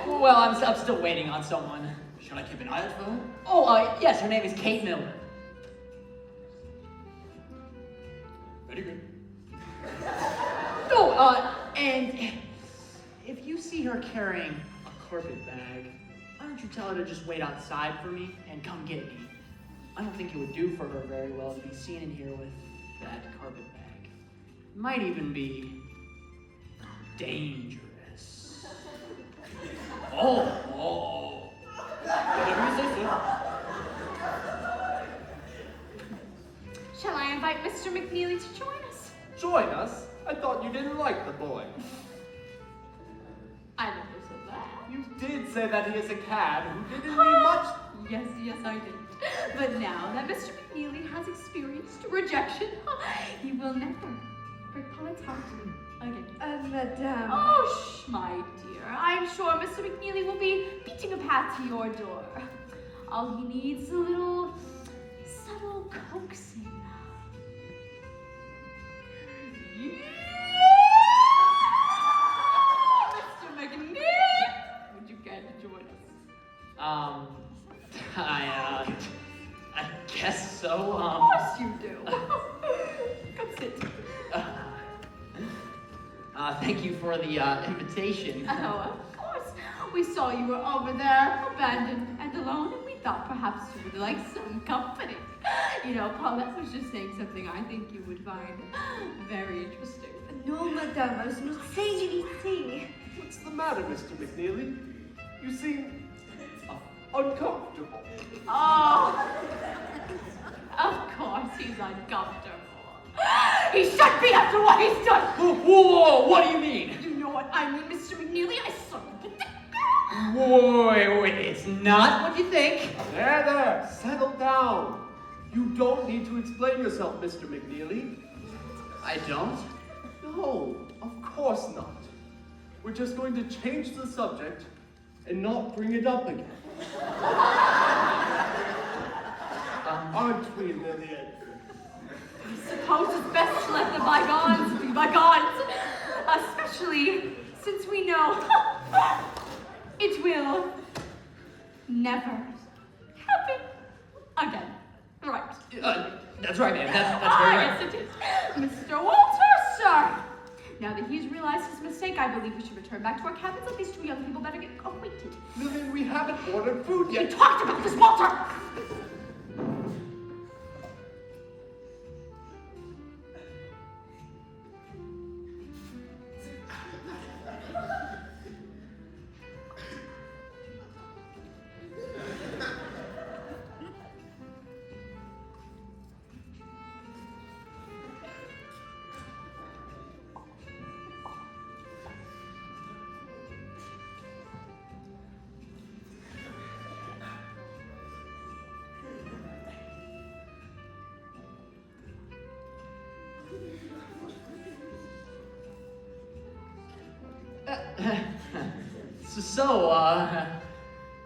S6: Well, I'm still waiting on someone.
S2: Should I keep an eye out for her?
S6: Oh, yes, her name is Kate Miller.
S2: Very good.
S6: Oh, and if you see her carrying a carpet bag, why don't you tell her to just wait outside for me and come get me? I don't think it would do for her very well to be seen in here with that carpet bag. Might even be dangerous.
S2: Oh. Whatever you say, sir.
S3: Shall I invite Mr. McNeely to join us?
S4: Join us? I thought you didn't like the boy.
S3: I never said that.
S4: You did say that he is a cad who didn't need much.
S3: Yes, I did. But now that Mr. McNeely has experienced rejection, he will never break Paulette's heart again.
S5: Madame.
S3: Oh, my dear. I'm sure Mr. McNeely will be beating a path to your door. All he needs is a little subtle coaxing. Mr. McNeely, would you care to join us?
S6: I guess so.
S3: Of course you do. Come sit.
S6: Thank you for the invitation.
S3: Oh, of course. We saw you were over there, abandoned and alone, and we thought perhaps you would like some company. You know, Paulette was just saying something I think you would find very interesting.
S5: No, madame, I was not saying anything.
S4: What's the matter, Mr. McNeely? You seem uncomfortable.
S3: Oh, of course he's uncomfortable. He should be after what he's done.
S6: Whoa, what do you mean?
S3: You know what I mean, Mr. McNeely? I saw you.
S6: Wait, it's not what you think.
S4: There, settle down. You don't need to explain yourself, Mr. McNeely.
S6: I don't.
S4: No, of course not. We're just going to change the subject and not bring it up again. Aren't we, Lillian?
S3: I suppose it's best to let the bygones be bygones. Especially since we know it will never happen again. Right.
S6: That's right, ma'am. That's very right.
S3: Yes, it is. Mr. Walter, sir. Now that he's realized his mistake, I believe we should return back to our cabins. Let these two young people better get acquainted.
S4: Lillian, we haven't ordered food
S3: We
S4: yet.
S3: talked about this, Walter.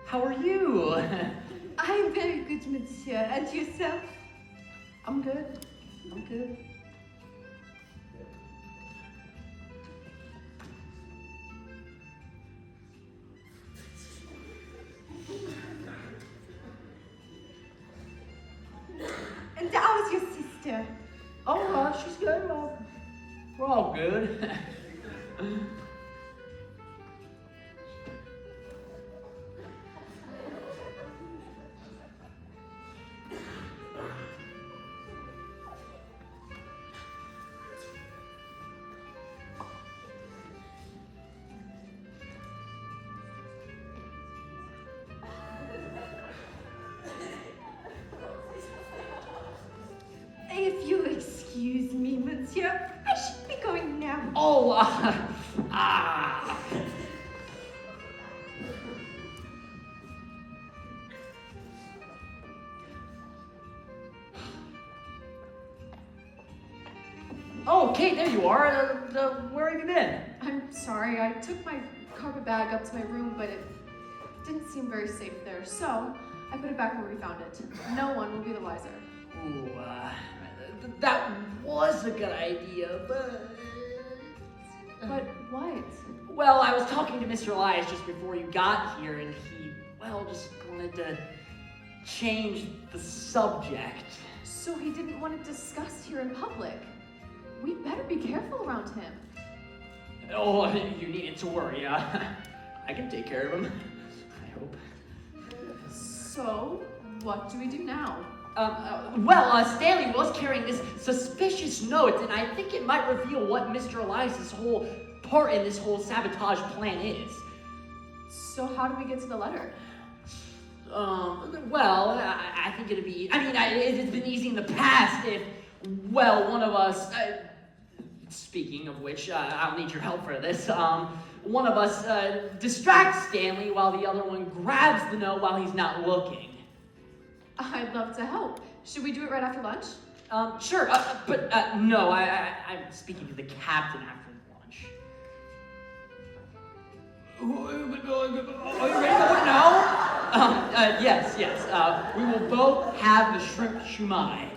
S2: How are you?
S5: I am very good, monsieur. And yourself?
S2: I'm good. I'm good.
S5: And how is your sister?
S2: Oh, she's good. We're all good.
S5: If you excuse me, monsieur, I should be going now.
S2: Oh, Oh, Kate, there you are. Where have you been?
S9: I'm sorry, I took my carpet bag up to my room, but it didn't seem very safe there, so I put it back where we found it. No one will be the wiser.
S6: Ooh, that was a good idea, but...
S9: But what?
S6: Well, I was talking to Mr. Elias just before you got here, and he, well, just wanted to change the subject.
S9: So he didn't want to discuss here in public. We better be careful around him.
S6: Oh, you needn't to worry. I can take care of him. I hope.
S9: So, what do we do now?
S6: Stanley was carrying this suspicious note, and I think it might reveal what Mr. Elias's whole part in this whole sabotage plan is.
S9: So how do we get to the letter?
S6: I think it'd be, it's been easy in the past if, one of us, speaking of which, I'll need your help for this, one of us distracts Stanley while the other one grabs the note while he's not looking.
S9: I'd love to help. Should we do it right after lunch?
S6: Sure, no, I'm speaking to the captain after lunch. Are you ready for it now? Yes. We will both have the shrimp shumai.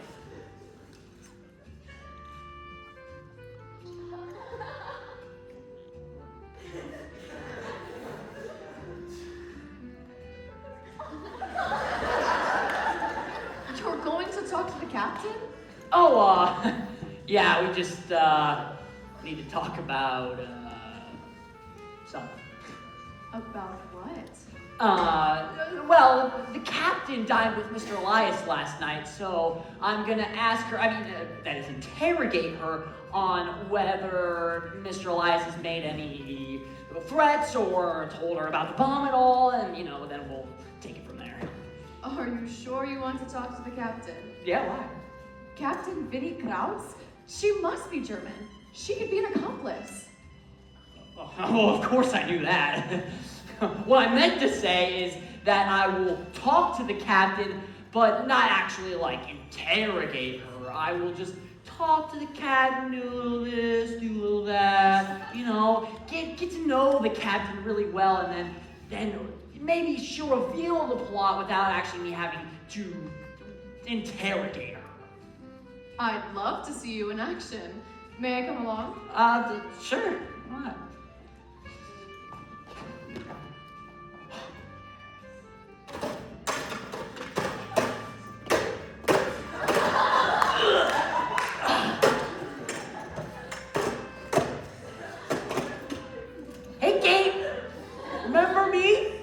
S9: You're going to talk to the captain?
S6: Yeah, we just, need to talk about, something.
S9: About what?
S6: The captain dined with Mr. Elias last night, so I'm gonna ask her, that is, interrogate her on whether Mr. Elias has made any threats or told her about the bomb at all, and, then we'll take it from there.
S9: Are you sure you want to talk to the captain?
S6: Yeah, why?
S9: Captain Vinnie Krauts? She must be German. She could be an accomplice.
S6: Oh, of course I knew that. What I meant to say is that I will talk to the captain, but not actually, interrogate her. I will just talk to the captain, do a little this, do a little that, get to know the captain really well, and then maybe she'll reveal the plot without actually me having to interrogate her.
S9: I'd love to see you in action. May I come along?
S6: Sure. Why not? Hey, Kate! Remember me?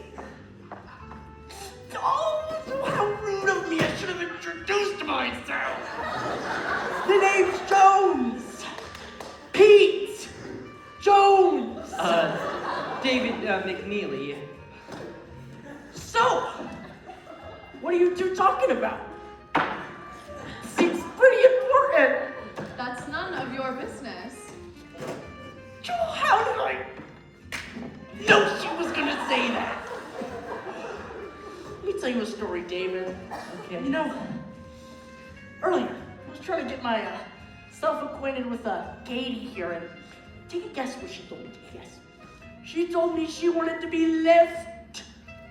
S6: Oh, how rude of me! I should have introduced myself! The name's Jones! Pete! Jones! David McNeely. So, what are you two talking about? Seems pretty important.
S9: That's none of your business.
S6: How did I know she was gonna say that?
S10: Let me tell you a story, David.
S6: Okay.
S10: Earlier, I was trying to get myself acquainted with Katie here, and take a guess what she told me to guess. She told me she wanted to be left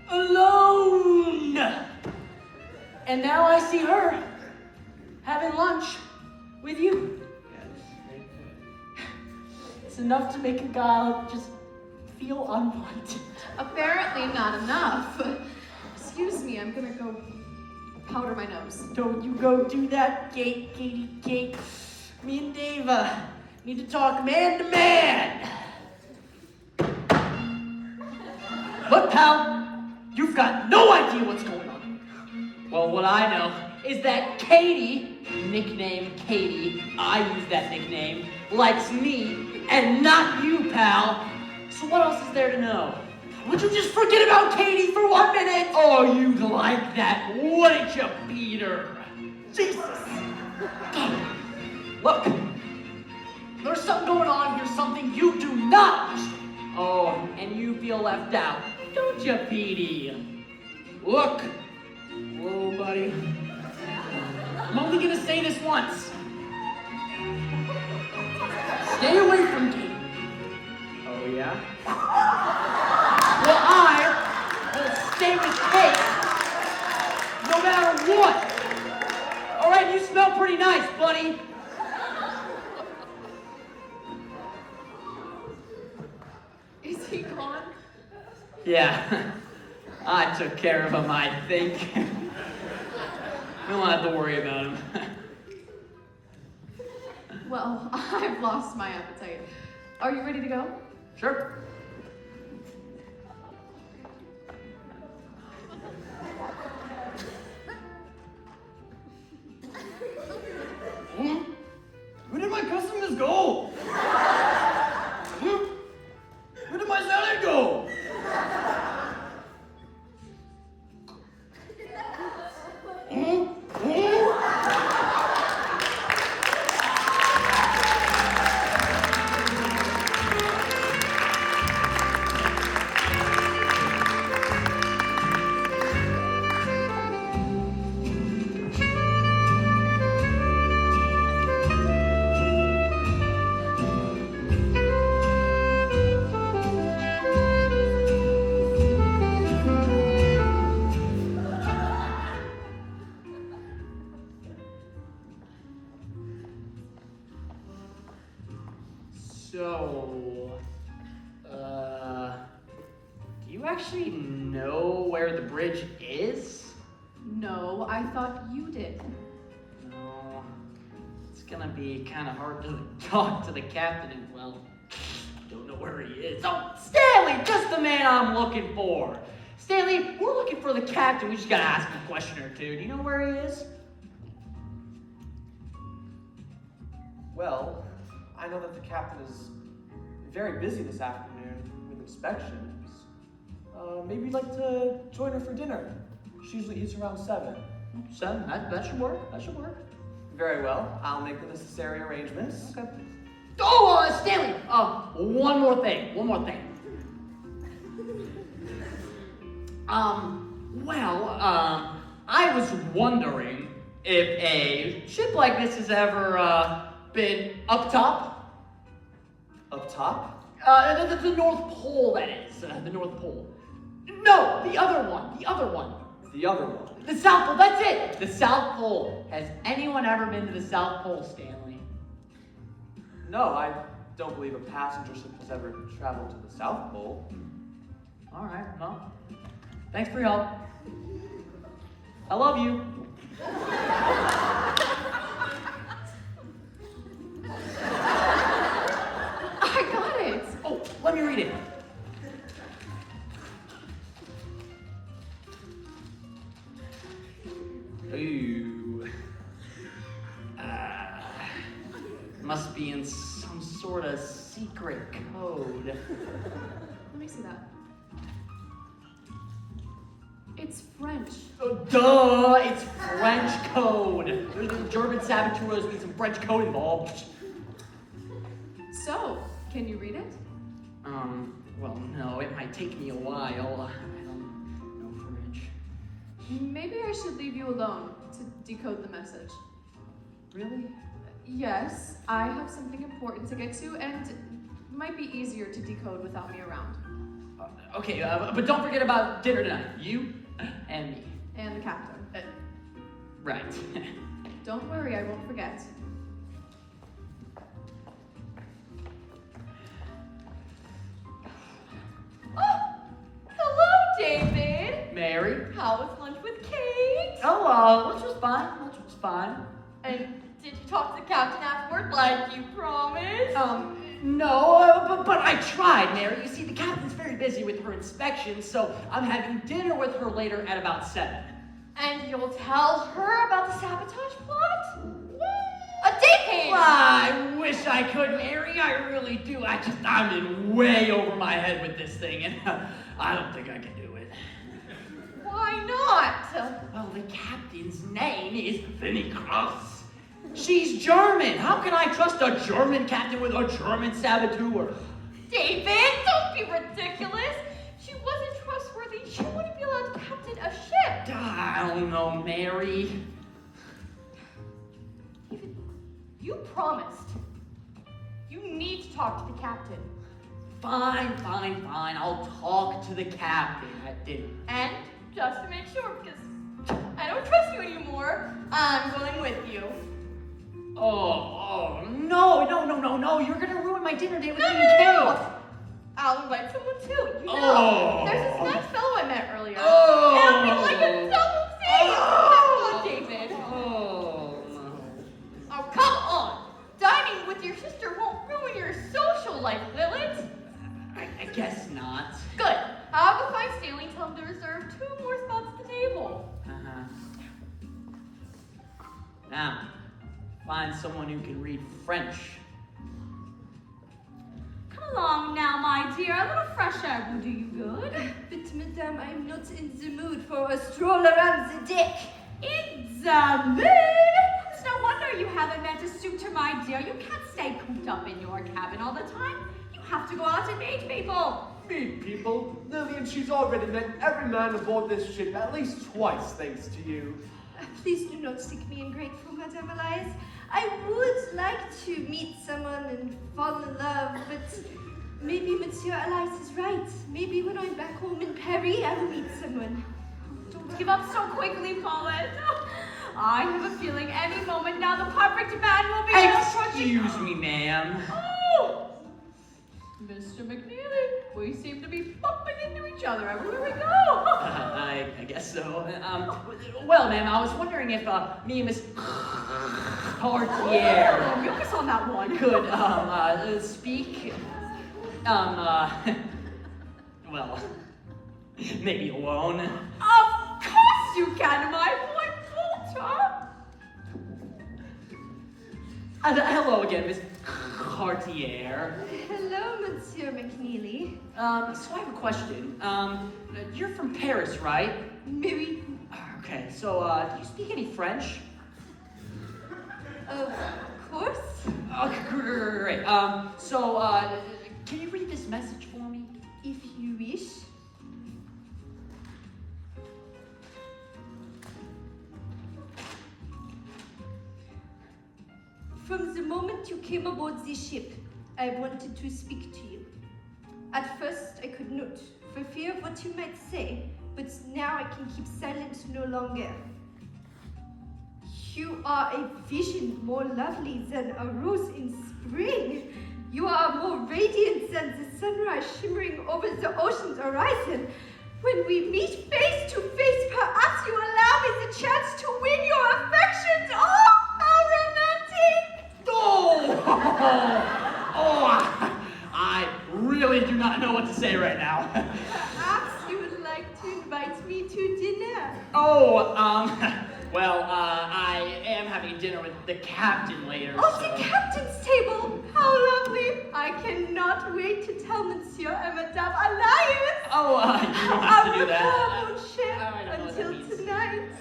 S10: alone. And now I see her having lunch with you. It's enough to make a guy just feel unwanted.
S9: Apparently not enough. Excuse me, I'm gonna go powder my nose.
S10: Don't you go do that, Katie. Me and Dave need to talk man to man. Look, pal, you've got no idea what's going on.
S2: Well, what I know is that Katie, nickname Katie, I use that nickname, likes me, and not you, pal. So what else is there to know?
S10: Would you just forget about Katie for 1 minute?
S2: Oh, you'd like that, wouldn't you, Peter?
S10: Jesus. Look, there's something going on here, something you do not understand.
S2: Oh, and you feel left out, don't you, Petey? Look. Whoa, buddy.
S10: I'm only gonna say this once. Stay away from Katie.
S2: Oh, yeah?
S10: Well, I will stay with Kate no matter what. All right, you smell pretty nice, buddy.
S9: Is he gone?
S2: Yeah. I took care of him, I think. We don't have to worry about him.
S9: Well, I've lost my appetite. Are you ready to go?
S2: Sure.
S8: Where did my customers go? Where did my salad go?
S2: So, do you actually know where the bridge is?
S9: No, I thought you did.
S2: No. It's gonna be kind of hard to talk to the captain and, well, don't know where he is. Oh, Stanley, just the man I'm looking for. Stanley, we're looking for the captain. We just gotta ask him a question or two. Do you know where he is?
S8: Well, I know that the captain is very busy this afternoon with inspections. Maybe you'd like to join her for dinner. She usually eats around 7.
S2: 7. That should work. That should work.
S8: Very well. I'll make the necessary arrangements.
S2: Okay. Oh, Stanley! One more thing. I was wondering if a ship like this has ever been up top.
S8: Up top?
S2: The North Pole, that is. The North Pole. No, the other one.
S8: The other one.
S2: The South Pole, that's it! The South Pole. Has anyone ever been to the South Pole, Stanley?
S8: No, I don't believe a passenger ship has ever traveled to the South Pole.
S2: All right, well, thanks for your help. I love you.
S9: I got it.
S2: Oh, let me read it. Ooh. Must be in some sort of secret code.
S9: Let me see that. It's French.
S2: Duh, it's French code. There's a German saboteurs with some French code involved.
S9: So, can you read it?
S2: Well, no, it might take me a while. I don't know French.
S9: Maybe I should leave you alone to decode the message.
S2: Really?
S9: Yes, I have something important to get to, and Might be easier to decode without me around.
S2: Okay, but don't forget about dinner tonight. You and me.
S9: And the captain.
S2: Right.
S9: Don't worry, I won't forget.
S7: Oh, hello, David.
S2: Mary.
S7: How was lunch with Kate?
S2: Oh, lunch was fine. Lunch was fine.
S7: And did you talk to the captain afterward like you promised?
S2: No, but I tried, Mary. You see, the captain's very busy with her inspections, so I'm having dinner with her later at about 7.
S7: And you'll tell her about the sabotage plot? A date page!
S2: Well, I wish I could, Mary. I really do. I'm in way over my head with this thing, and I don't think I can do it.
S7: Why not?
S2: Well, the captain's name is Vinnie Krauss. She's German. How can I trust a German captain with a German saboteur?
S7: David, don't be ridiculous. She wasn't trustworthy. She wouldn't be allowed to captain a ship.
S2: I don't know, Mary.
S7: David, you promised. You need to talk to the captain.
S2: Fine. I'll talk to the captain at dinner.
S7: And just to make sure, because I don't trust you anymore, I'm going with you.
S2: Oh, no. You're going to ruin my dinner date with me and
S7: No.
S2: Kate.
S7: I'll invite someone too. You know,
S2: Oh.
S7: there's this nice fellow I met earlier.
S2: Oh.
S7: It'll be like a double date.
S2: Oh.
S7: Come on, David.
S2: Oh, no.
S7: Oh, come on. Dining with your sister won't ruin your social life, will it?
S2: I guess not.
S7: Good. I'll go find Stanley and tell him to reserve 2 more spots at the table.
S2: Now, find someone who can read French.
S3: Come along now, my dear. A little fresh air will do you good.
S5: But, madame, I'm not in the mood for a stroll around the deck.
S3: It's a mood. It's no wonder you haven't met a suitor, my dear. You can't stay cooped up in your cabin all the time. You have to go out and meet people.
S4: Meet people. Lillian, she's already met every man aboard this ship at least twice, thanks to you.
S5: Please do not stick me ungrateful, Madame Elias. I would like to meet someone and fall in love, but maybe Monsieur Elias is right. Maybe when I'm back home in Paris, I will meet someone.
S3: Don't give up so quickly, Paulette. I have a feeling any moment now the perfect man will be approaching.
S2: Excuse me, ma'am.
S3: Oh! Mr. McNeely, we seem to be bumping into each other everywhere we go.
S2: I guess so. Well, ma'am, I was wondering if me and Miss Cartier
S3: Oh, mucus on that one.
S2: could speak. Well, maybe alone.
S3: Of course you can, my boy Walter.
S2: Hello again, Miss Cartier.
S5: Hello, Monsieur McNeely.
S2: So I have a question. You're from Paris, right?
S5: Maybe.
S2: Okay, so do you speak any French?
S5: Of course.
S2: Okay, great. So can you read this message for me?
S5: If you wish. From the moment you came aboard the ship, I wanted to speak to you. At first, I could not, for fear of what you might say, but now I can keep silent no longer. You are a vision more lovely than a rose in spring. You are more radiant than the sunrise shimmering over the ocean's horizon. When we meet face to face, perhaps you allow me the chance to win your affections. Oh, how romantic!
S2: I really do not know what to say right now.
S5: Perhaps you would like to invite me to dinner.
S2: Well, I am having dinner with the captain later.
S5: Oh,
S2: so...
S5: the captain's table! How lovely! I cannot wait to tell Monsieur and Madame Elias.
S2: Oh, you don't have to do that.
S5: Mon cher,
S2: I don't know what that
S5: until
S2: means.
S5: tonight.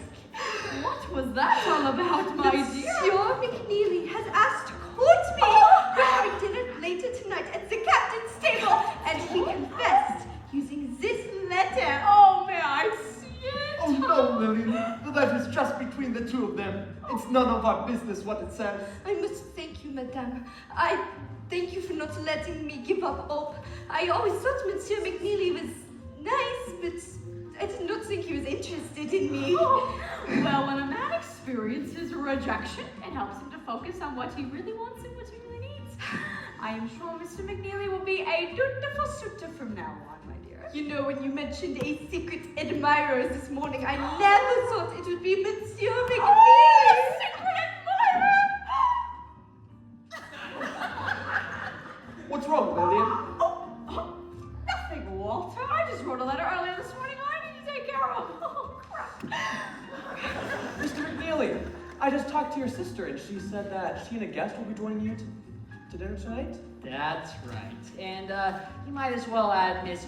S3: What was that all about, my dear?
S5: Monsieur McNeely has asked to court me. We're having dinner later tonight at the captain's table, and he confessed using this letter.
S3: Oh, may I see it?
S4: Oh no, Lillian. The letter's just between the two of them. It's none of our business what it says.
S5: I must thank you, madame. I thank you for not letting me give up hope. I always thought Monsieur McNeely was nice, but I did not think he was interested in me.
S3: Well, when a man experiences rejection, it helps him to focus on what he really wants and what he really needs. I am sure Mr. McNeely will be a dutiful suitor from now on, my dear.
S5: You know, when you mentioned a secret admirer this morning, I never thought it would be Monsieur McNeely.
S3: Oh, secret admirer!
S4: What's wrong, Lillian?
S3: Nothing, Walter. I just wrote a letter earlier this morning I need to take care of. Oh, crap.
S8: Mr. McNeely, I just talked to your sister and she said that she and a guest will be joining you to dinner tonight.
S2: That's right. And you might as well add Miss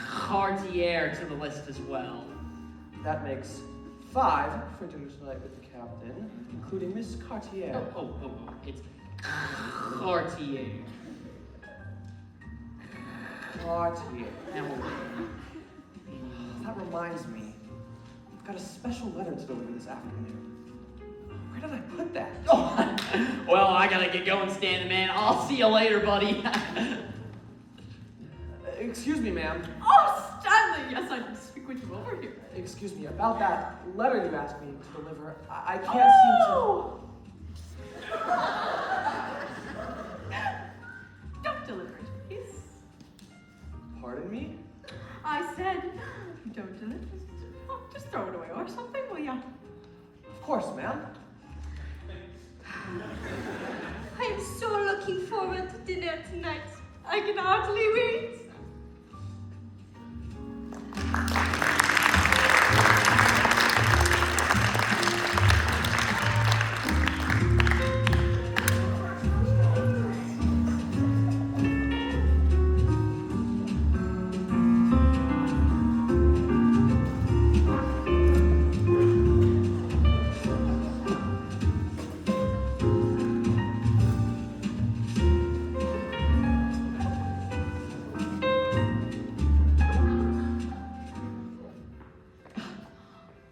S2: Cartier to the list as well.
S8: That makes 5 for dinner tonight with the captain, including Miss Cartier.
S2: Oh, it's Cartier.
S8: Cartier.
S2: Now,
S8: That reminds me, I've got a special letter to deliver this afternoon. Where did I put that?
S2: oh, well, I gotta get going, Stanley, man. I'll see you later, buddy.
S8: Excuse me, ma'am.
S3: Oh, Stanley, yes, I need to speak with you over here.
S8: Excuse me, about that letter you asked me to deliver, I can't seem to...
S3: Don't deliver it, please.
S8: Pardon me?
S3: I said, don't deliver it. Just throw it away or something, will ya?
S8: Of course, ma'am.
S5: I am so looking forward to dinner tonight. I can hardly wait.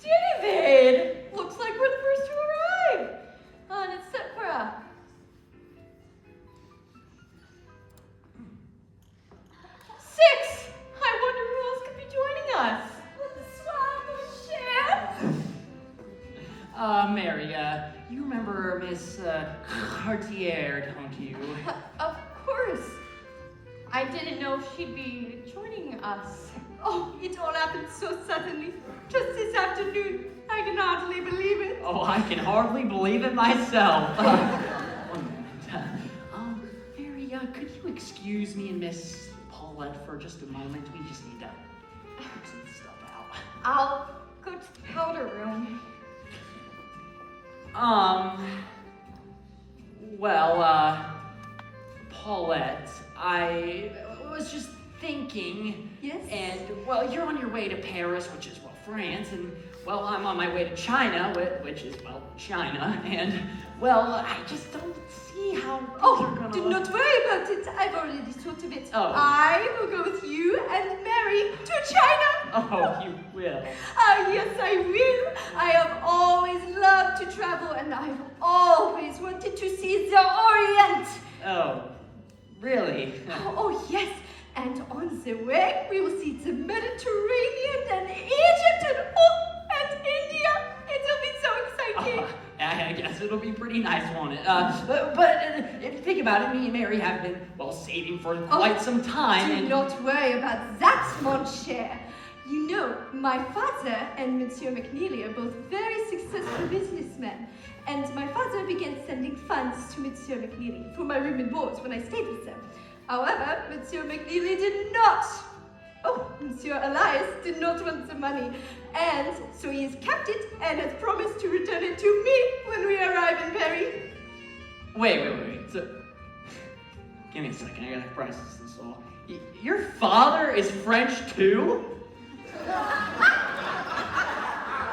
S7: David! Looks like we're the first to arrive. And it's set for a 6. I wonder who else could be joining us.
S2: Mary, you remember Miss Cartier, don't you?
S7: Of course. I didn't know she'd be joining us.
S5: Oh, it all happened so suddenly. Just this afternoon. I can hardly believe it.
S2: Oh, I can hardly believe it myself. One moment. Mary, could you excuse me and Miss Paulette for just a moment? We just need to figure some stuff out.
S7: I'll go to the powder room.
S2: Well, Paulette, I was just thinking.
S5: Yes?
S2: And, well, you're on your way to Paris, which is, well, France, and, well, I'm on my way to China, which is, well, China, and, well, I just don't see how things are gonna
S5: do not worry about it. I've already thought of it.
S2: Oh.
S5: I will go with you and Mary to China.
S2: Oh, you will.
S5: Ah, yes, I will. I have always loved to travel, and I've always wanted to see the Orient.
S2: Oh, really?
S5: Oh, yes. And on the way, we will see the Mediterranean and Egypt and India. It'll be so exciting.
S2: I guess it'll be pretty nice, won't it? But if you think about it, me and Mary have been, well, saving for quite some time.
S5: Do
S2: and
S5: not worry about that, mon cher. You know, my father and Monsieur McNeely are both very successful businessmen. And my father began sending funds to Monsieur McNeely for my room and board when I stayed with them. However, Monsieur McNeely did not. Oh, Monsieur Elias did not want the money. And so he has kept it and has promised to return it to me when we arrive in Paris.
S2: Wait. So, give me a second. I gotta process this all. Your father is French too?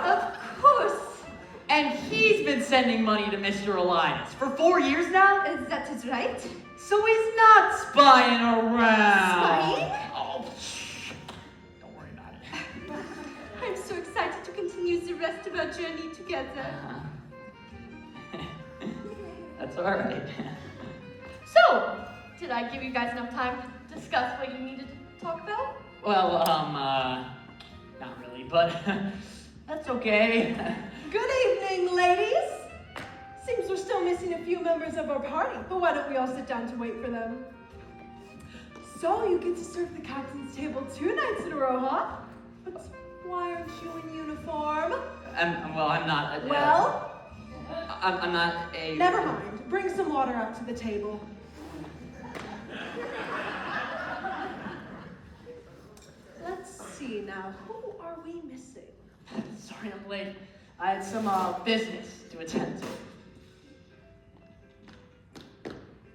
S5: Of course.
S2: And he's been sending money to Mr. Elias for 4 years now?
S5: That is right.
S2: So he's not spying around.
S5: Spying?
S2: Oh, shh. Don't worry about it.
S5: I'm so excited to continue journey together.
S2: That's all right.
S7: So, did I give you guys enough time to discuss what you needed to talk about?
S2: Well, not really, but that's okay.
S1: Good evening, ladies. Seems we're still missing a few members of our party, but why don't we all sit down to wait for them? So you get to serve the captain's table 2 nights in a row, huh? But why aren't you in uniform?
S2: I'm not.
S1: Well,
S2: I'm not a.
S1: never mind. Bring some water out to the table. Let's see now. Who are we missing?
S6: Sorry I'm late. I had some business to attend to.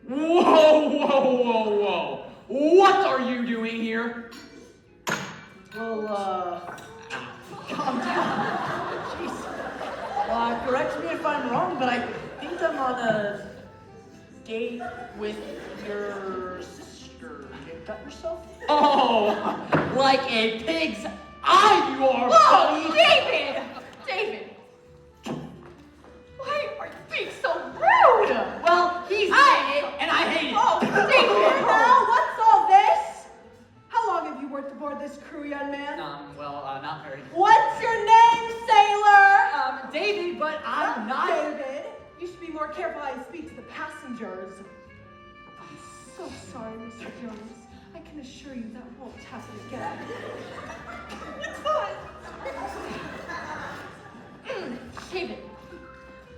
S2: Whoa! What are you doing here?
S6: Well, calm down. Jeez. Correct me if I'm wrong, but I think I'm on a date with your sister. You got yourself?
S2: Oh, like a pig's eye you are!
S7: Whoa, David! David! Why are you being so rude?
S2: Well, he's saying it, and I hate it.
S7: Oh, David!
S1: Now, what's all this? How long have you worked aboard this crew, young man?
S2: Not very.
S1: What's your name, sailor?
S2: David, but I'm not.
S1: David. You should be more careful how you speak to the passengers. I'm so sorry, Mr. Jones. I can assure you that won't happen again.
S7: David.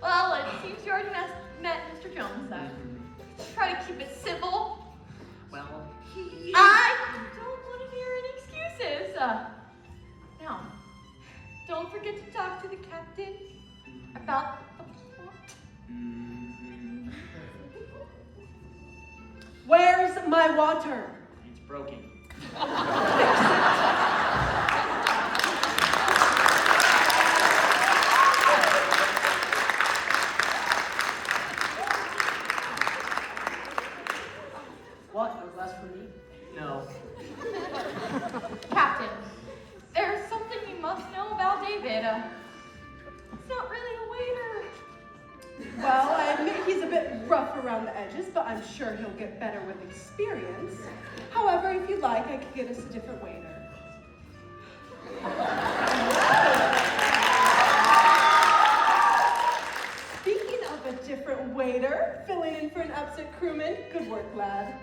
S7: Well, it seems you already met Mr. Jones. Try to keep it civil.
S2: Well,
S7: I don't want to hear any excuses. Now, don't forget to talk to the captain about the plot.
S1: Where's my water?
S2: it's broken.
S6: What? No glass for me?
S2: No.
S7: Captain, there's something you must know about David. He's not really a waiter.
S1: Well, I admit he's a bit rough around the edges, but I'm sure he'll get better with experience. However, if you'd like, I could get us a different waiter. Speaking of a different waiter, filling in for an absent crewman, good work, lad.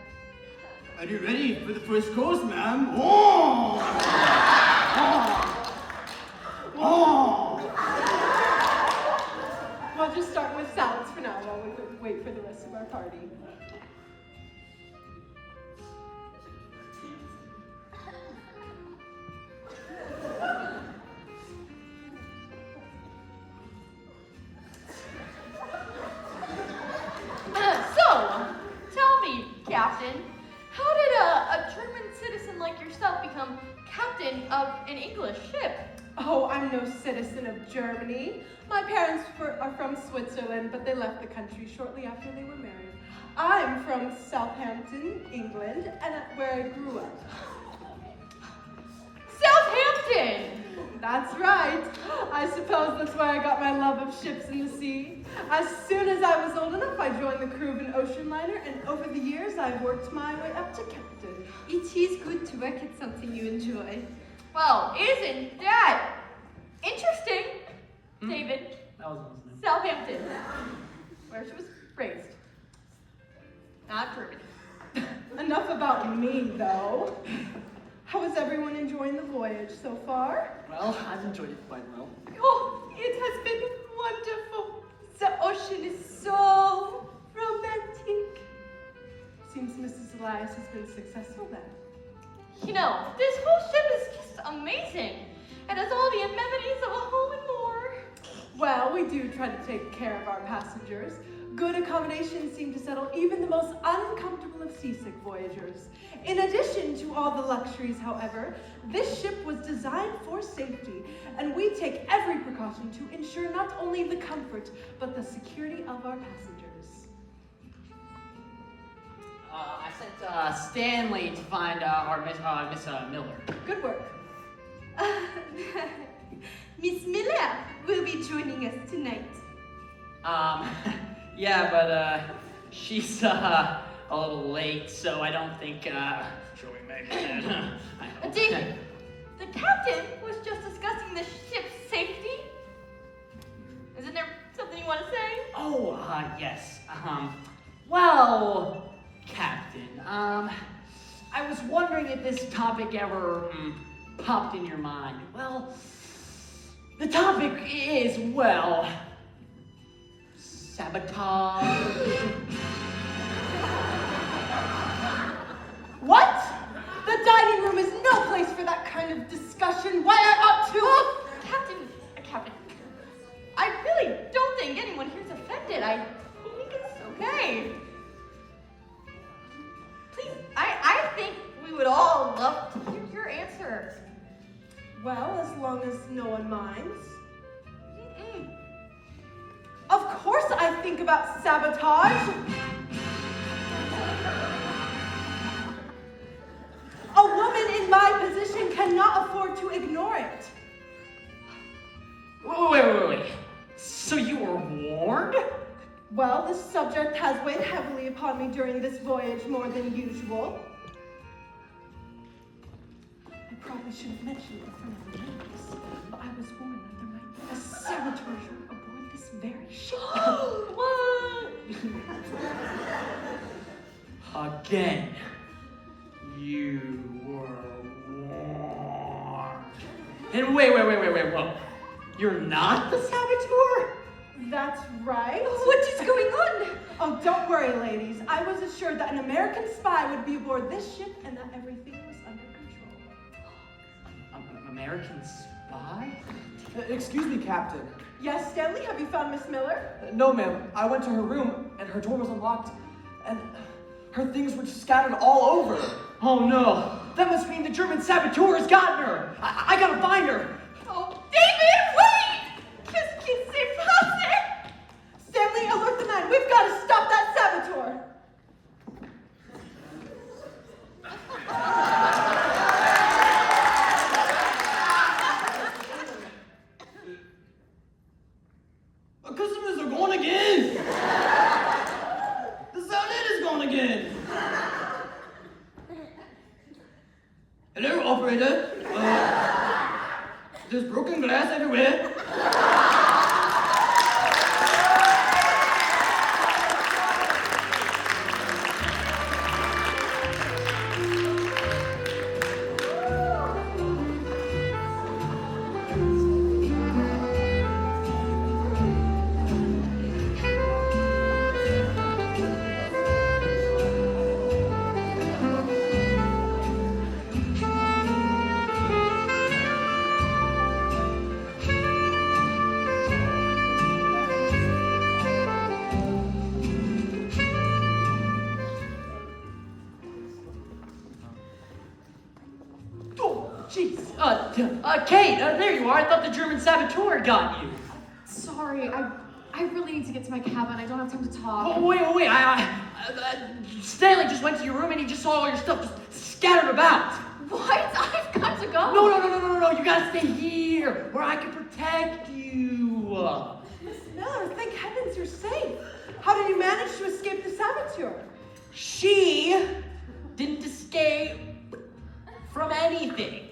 S11: Are you ready for the first course, ma'am? Oh!
S1: We'll just start with salads for now while we wait for the rest of our party.
S7: So, tell me, Captain, how did a German citizen like yourself become captain of an English ship?
S1: Oh, I'm no citizen of Germany. My parents are from Switzerland, but they left the country shortly after they were married. I'm from Southampton, England, and where I grew up.
S7: Southampton!
S1: That's right. I suppose that's where I got my love of ships and the sea. As soon as I was old enough, I joined the crew of an ocean liner, and over the years, I've worked my way up to captain.
S5: It is good to work at something you enjoy.
S7: Well, isn't that interesting, David?
S2: That was listening.
S7: Southampton, where she was raised. Not Germany.
S1: Enough about me, though. How is everyone enjoying the voyage so far?
S6: Well, I've enjoyed it quite well.
S5: Oh, it has been wonderful. The ocean is so romantic.
S1: Seems Mrs. Elias has been successful then.
S7: You know, this whole ship is just amazing. It has all the amenities of a home and more.
S1: Well, we do try to take care of our passengers. Good accommodations seem to settle even the most uncomfortable of seasick voyagers. In addition to all the luxuries, however, this ship was designed for safety, and we take every precaution to ensure not only the comfort, but the security of our passengers.
S2: I sent Stanley to find our Miss Miller.
S1: Good work.
S5: Miss Miller will be be joining us tonight.
S6: Yeah, but, she's, a little late, so I don't think, she'll be making it. I hope.
S7: David, the captain was just discussing the ship's safety. Isn't there something you want to say?
S6: Oh, yes. Well, Captain, I was wondering if this topic ever popped in your mind. Well, the topic is, well, sabotage.
S1: What? The dining room is no place for that kind of discussion. Why I ought to...
S7: Captain, I really don't think anyone here's offended. I think it's okay. Please, I think we would all love to hear your answer.
S1: Well, as long as no one minds. Of course I think about sabotage. A woman in my position cannot afford to ignore it.
S6: Wait. So you were warned?
S1: Well, the subject has weighed heavily upon me during this voyage more than usual. I probably should have mentioned it in front of the ladies, but I was warned that there might be a saboteur aboard this very ship.
S7: What?
S6: Again, you were warned. And wait, whoa. You're not the saboteur?
S1: That's right.
S5: What is going on?
S1: Oh, don't worry, ladies. I was assured that an American spy would be aboard this ship and that everything was under control.
S6: American spy?
S8: Excuse me, Captain.
S1: Yes, Stanley, have you found Miss Miller?
S8: No, ma'am. I went to her room, and her door was unlocked, and her things were just scattered all over.
S6: Oh no, that must mean the German saboteur has gotten her. I gotta find her.
S7: Oh, David, wait! Qu'est-ce qui s'est passé?
S1: Stanley, alert the men. We've got to stop that saboteur.
S11: Our customers are gone again. The salad is gone again. Hello, operator. There's broken glass everywhere.
S6: Kate, there you are. I thought the German saboteur had gotten you.
S9: Sorry, I really need to get to my cabin. I don't have time to talk.
S6: Oh, wait. Stanley just went to your room and he just saw all your stuff just scattered about.
S7: What? I've got to go.
S6: No. You gotta stay here where I can protect you.
S1: Miss Miller, thank heavens you're safe. How did you manage to escape the saboteur?
S6: She didn't escape from anything.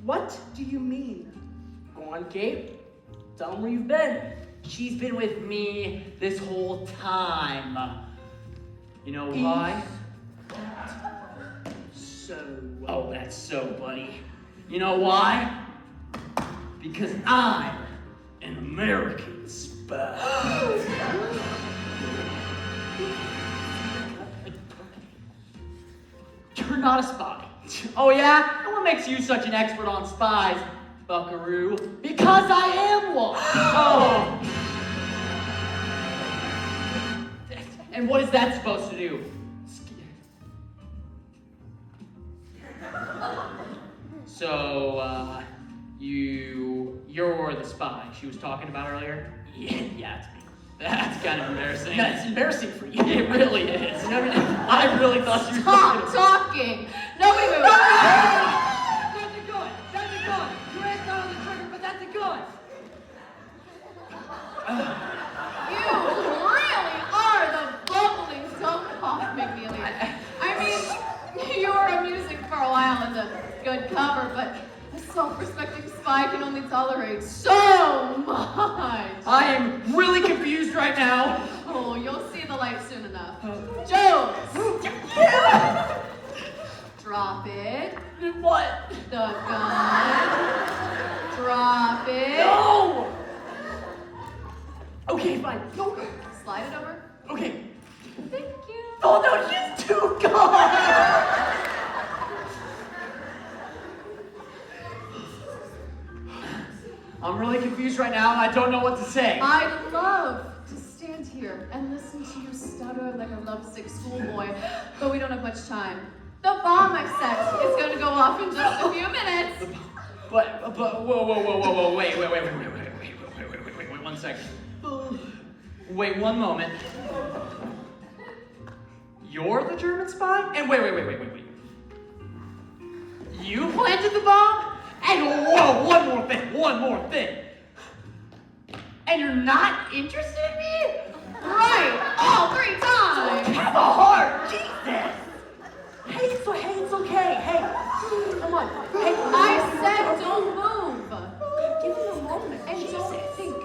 S1: What do you mean?
S6: Go on, Kate. Tell them where you've been. She's been with me this whole time. You know why? Oh, that's so, buddy. You know why? Because I'm an American spy. You're not a spy. Oh yeah? And what makes you such an expert on spies, buckaroo? Because I am one. Oh. And what is that supposed to do? So, you're the spy she was talking about earlier? Yeah, it's me. That's kind of embarrassing. That's embarrassing for you. It really is. I really thought you were
S7: Stop talking. Nobody move.
S11: That's it going.
S9: clever, but a self-respecting spy can only tolerate so much.
S6: I am really confused right now.
S9: Oh, you'll see the light soon enough. Jones! Drop it.
S6: What?
S9: The gun. Drop it.
S6: No! Okay, fine. No.
S9: Slide it over.
S6: Okay.
S9: Thank you.
S6: Oh no, she's too gone! I'm really confused right now and I don't know what to say.
S9: I'd love to stand here and listen to you stutter like a lovesick schoolboy, but we don't have much time. The bomb I set is going to go off in just a few minutes.
S6: But, whoa, wait, 1 second. Wait 1 moment. You're the German spy? And wait. You planted the bomb? And whoa, one more thing. And you're not interested in me?
S9: Right, all 3 times.
S6: Have a heart, Jesus! Hey, it's okay. Hey, come on. Hey,
S9: I said don't move.
S6: give him a moment.
S9: And don't think.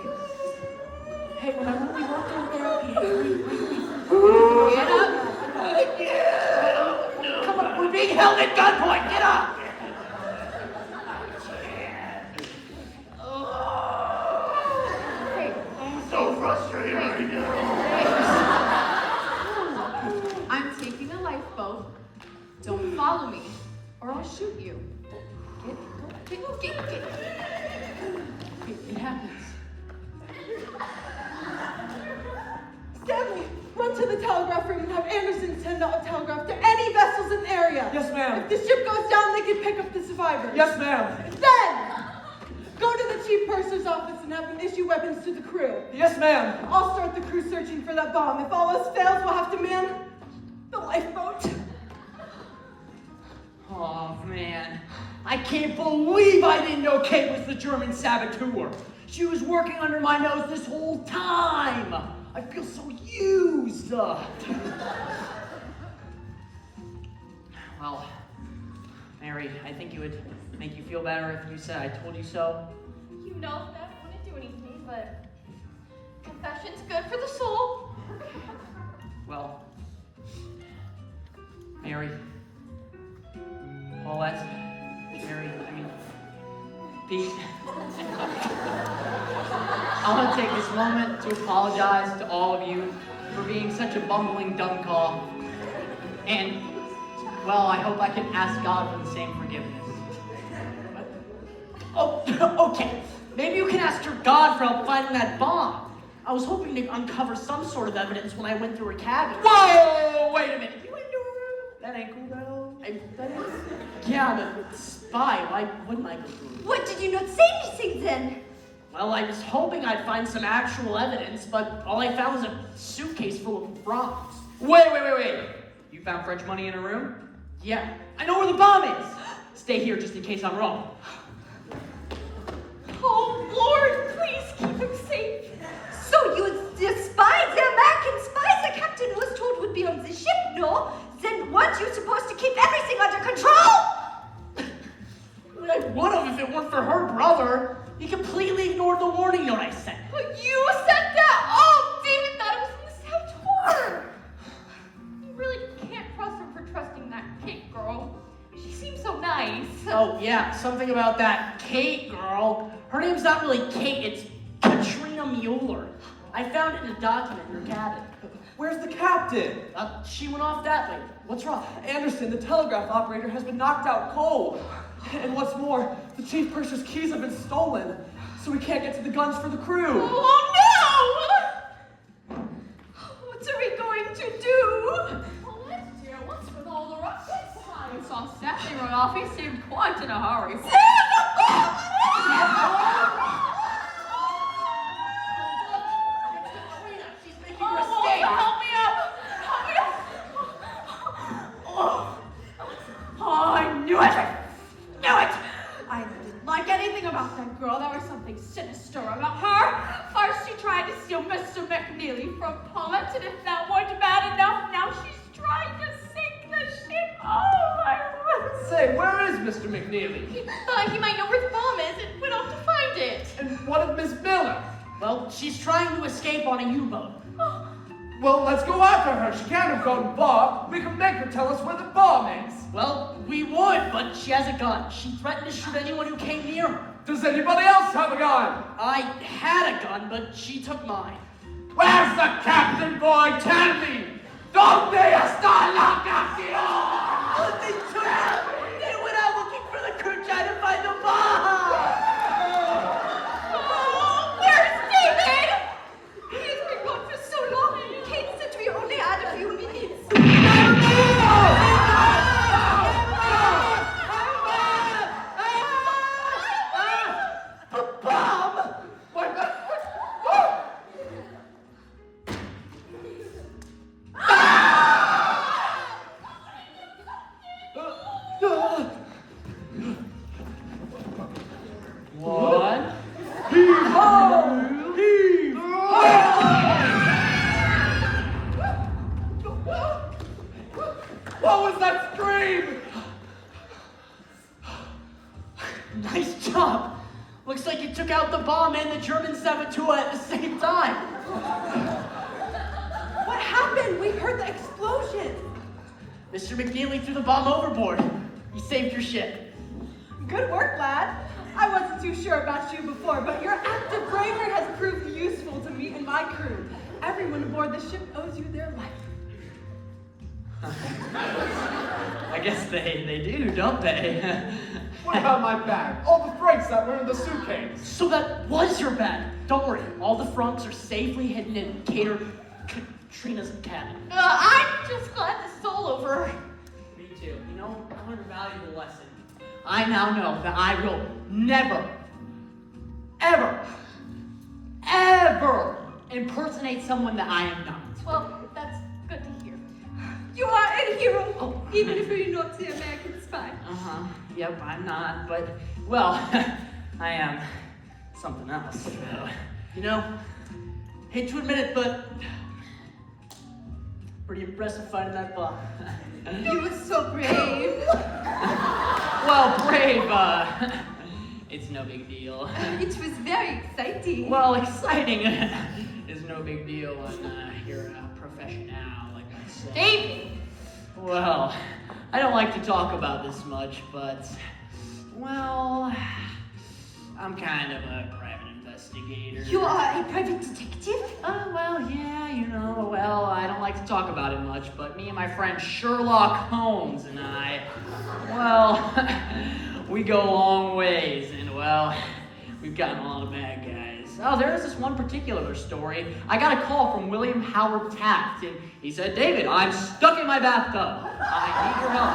S6: Hey, remember we worked in therapy.
S9: Get up.
S6: Come on, we're being held at gunpoint. Get up.
S9: Hey,
S6: I'm so frustrated right now.
S9: I'm taking a lifeboat. Don't follow me, or I'll shoot you. Get. It happens.
S1: Stanley, run to the telegraph room and have Anderson send out a telegraph to any vessels in the area.
S8: Yes, ma'am.
S1: If the ship goes down, they can pick up the survivors.
S8: Yes, ma'am.
S1: Then, go to the chief purser's office and have him issue weapons to the crew.
S8: Yes, ma'am.
S1: I'll start the crew searching for that bomb. If all else fails, we'll have to man the lifeboat.
S6: Oh man, I can't believe I didn't know Kate was the German saboteur. She was working under my nose this whole time. I feel so used. Well, Mary, I think it would make you feel better if you said I told you so.
S7: You know that wouldn't do anything, but confession's good for the soul.
S6: Well, Mary, Paulette, Mary, Pete. I want to take this moment to apologize to all of you for being such a bumbling dumb call. And, well, I hope I can ask God for the same forgiveness. Oh, okay. Maybe you can ask your God for help finding that bomb. I was hoping to uncover some sort of evidence when I went through her cabin. Whoa! Wait a minute. You went through her room? That ain't cool, though. Yeah, I'm a spy. Why wouldn't I go through her?
S5: What, did you not say anything then?
S6: Well, I was hoping I'd find some actual evidence, but all I found was a suitcase full of francs. Wait. You found French money in her room? Yeah. I know where the bomb is. Stay here just in case I'm wrong.
S7: Oh, Lord, please keep him safe.
S5: So you the spies, the American spies the captain was told would be on the ship, no? Then weren't you supposed to keep everything under control?
S6: I would have if it weren't for her brother. He completely ignored the warning note I sent.
S7: You said that? Oh, David thought it was in the saboteur. You really can't trust him for trusting that Kate girl. She seems so nice.
S6: Oh, yeah, something about that Kate girl. Her name's not really Kate, it's Katrina Mueller. I found it in a document in her cabin.
S8: Where's the captain?
S6: She went off that way. What's wrong?
S8: Anderson, the telegraph operator, has been knocked out cold. And what's more, the chief purser's keys have been stolen, so we can't get to the guns for the crew.
S7: Oh, no! What are we going to do?
S3: Well, let's dear, what's with all the ruckus? I saw Stephanie run off. He seemed quite in a hurry.
S7: Help me up!
S3: Oh, I knew it! I didn't like anything about that girl. There was something sinister about her. First, she tried to steal Mr. McNeely from Paulette, and if that weren't bad enough, now she's trying to sink the ship. Oh, my word.
S4: Say, where is Mr. McNeely?
S7: He thought he might know where the bomb is and went off to find it.
S4: And what of Miss Miller?
S6: Well, she's trying to escape on a U-boat.
S4: Well, let's go after her. She can't have gone far. We can make her tell us where the bomb is.
S6: Well, we would, but she has a gun. She threatened to shoot anyone who came near her.
S4: Does anybody else have a gun?
S6: I had a gun, but she took mine.
S4: Where's the captain, boy? Tell me! Donde está la capción?
S10: Oh, they took it! They went out looking for the crew trying to find the bomb!
S7: Oh, where's David?
S5: He's been gone for so long. Kate said we only had a few minutes.
S2: One.
S4: What was that scream?
S6: Nice job. Looks like you took out the bomb and the German Saboteur at the same time.
S1: What happened? We heard the explosion.
S6: Mr. McNeely threw the bomb overboard. You saved your ship.
S1: Good work, lad. I wasn't too sure about you before, but your act of bravery has proved useful to me and my crew. Everyone aboard the ship owes you their life.
S2: I guess they do, don't they?
S4: What about my bag? All the freights that were in the suitcase.
S6: So that was your bag. Don't worry, all the frunks are safely hidden in Katrina's cabin.
S7: I'm just glad this is all over.
S6: Me too. You know, I learned a valuable lesson. I now know that I will never, ever, ever impersonate someone that I am not.
S7: Well, that's good to hear.
S5: You are a hero,
S6: Oh.
S5: even if you're not the American spy.
S6: Uh-huh. Yep, I'm not, but, well, I am something else. You know, hate to admit it, but pretty impressive fighting that bomb.
S5: You were so brave.
S6: Well, brave, it's no big deal.
S5: It was very exciting.
S6: Well, exciting is no big deal when you're a professional, like I said.
S7: David!
S6: Well, I don't like to talk about this much, but, well, I'm kind of a private investigator.
S5: You are a private detective?
S6: Well, yeah, you know, well, I don't like to talk about it much, but me and my friend Sherlock Holmes and I, well, we go long ways, and, well, we've gotten a lot of bad guys. Oh, there is this one particular story. I got a call from William Howard Taft, and he said, David, I'm stuck in my bathtub. I need your help.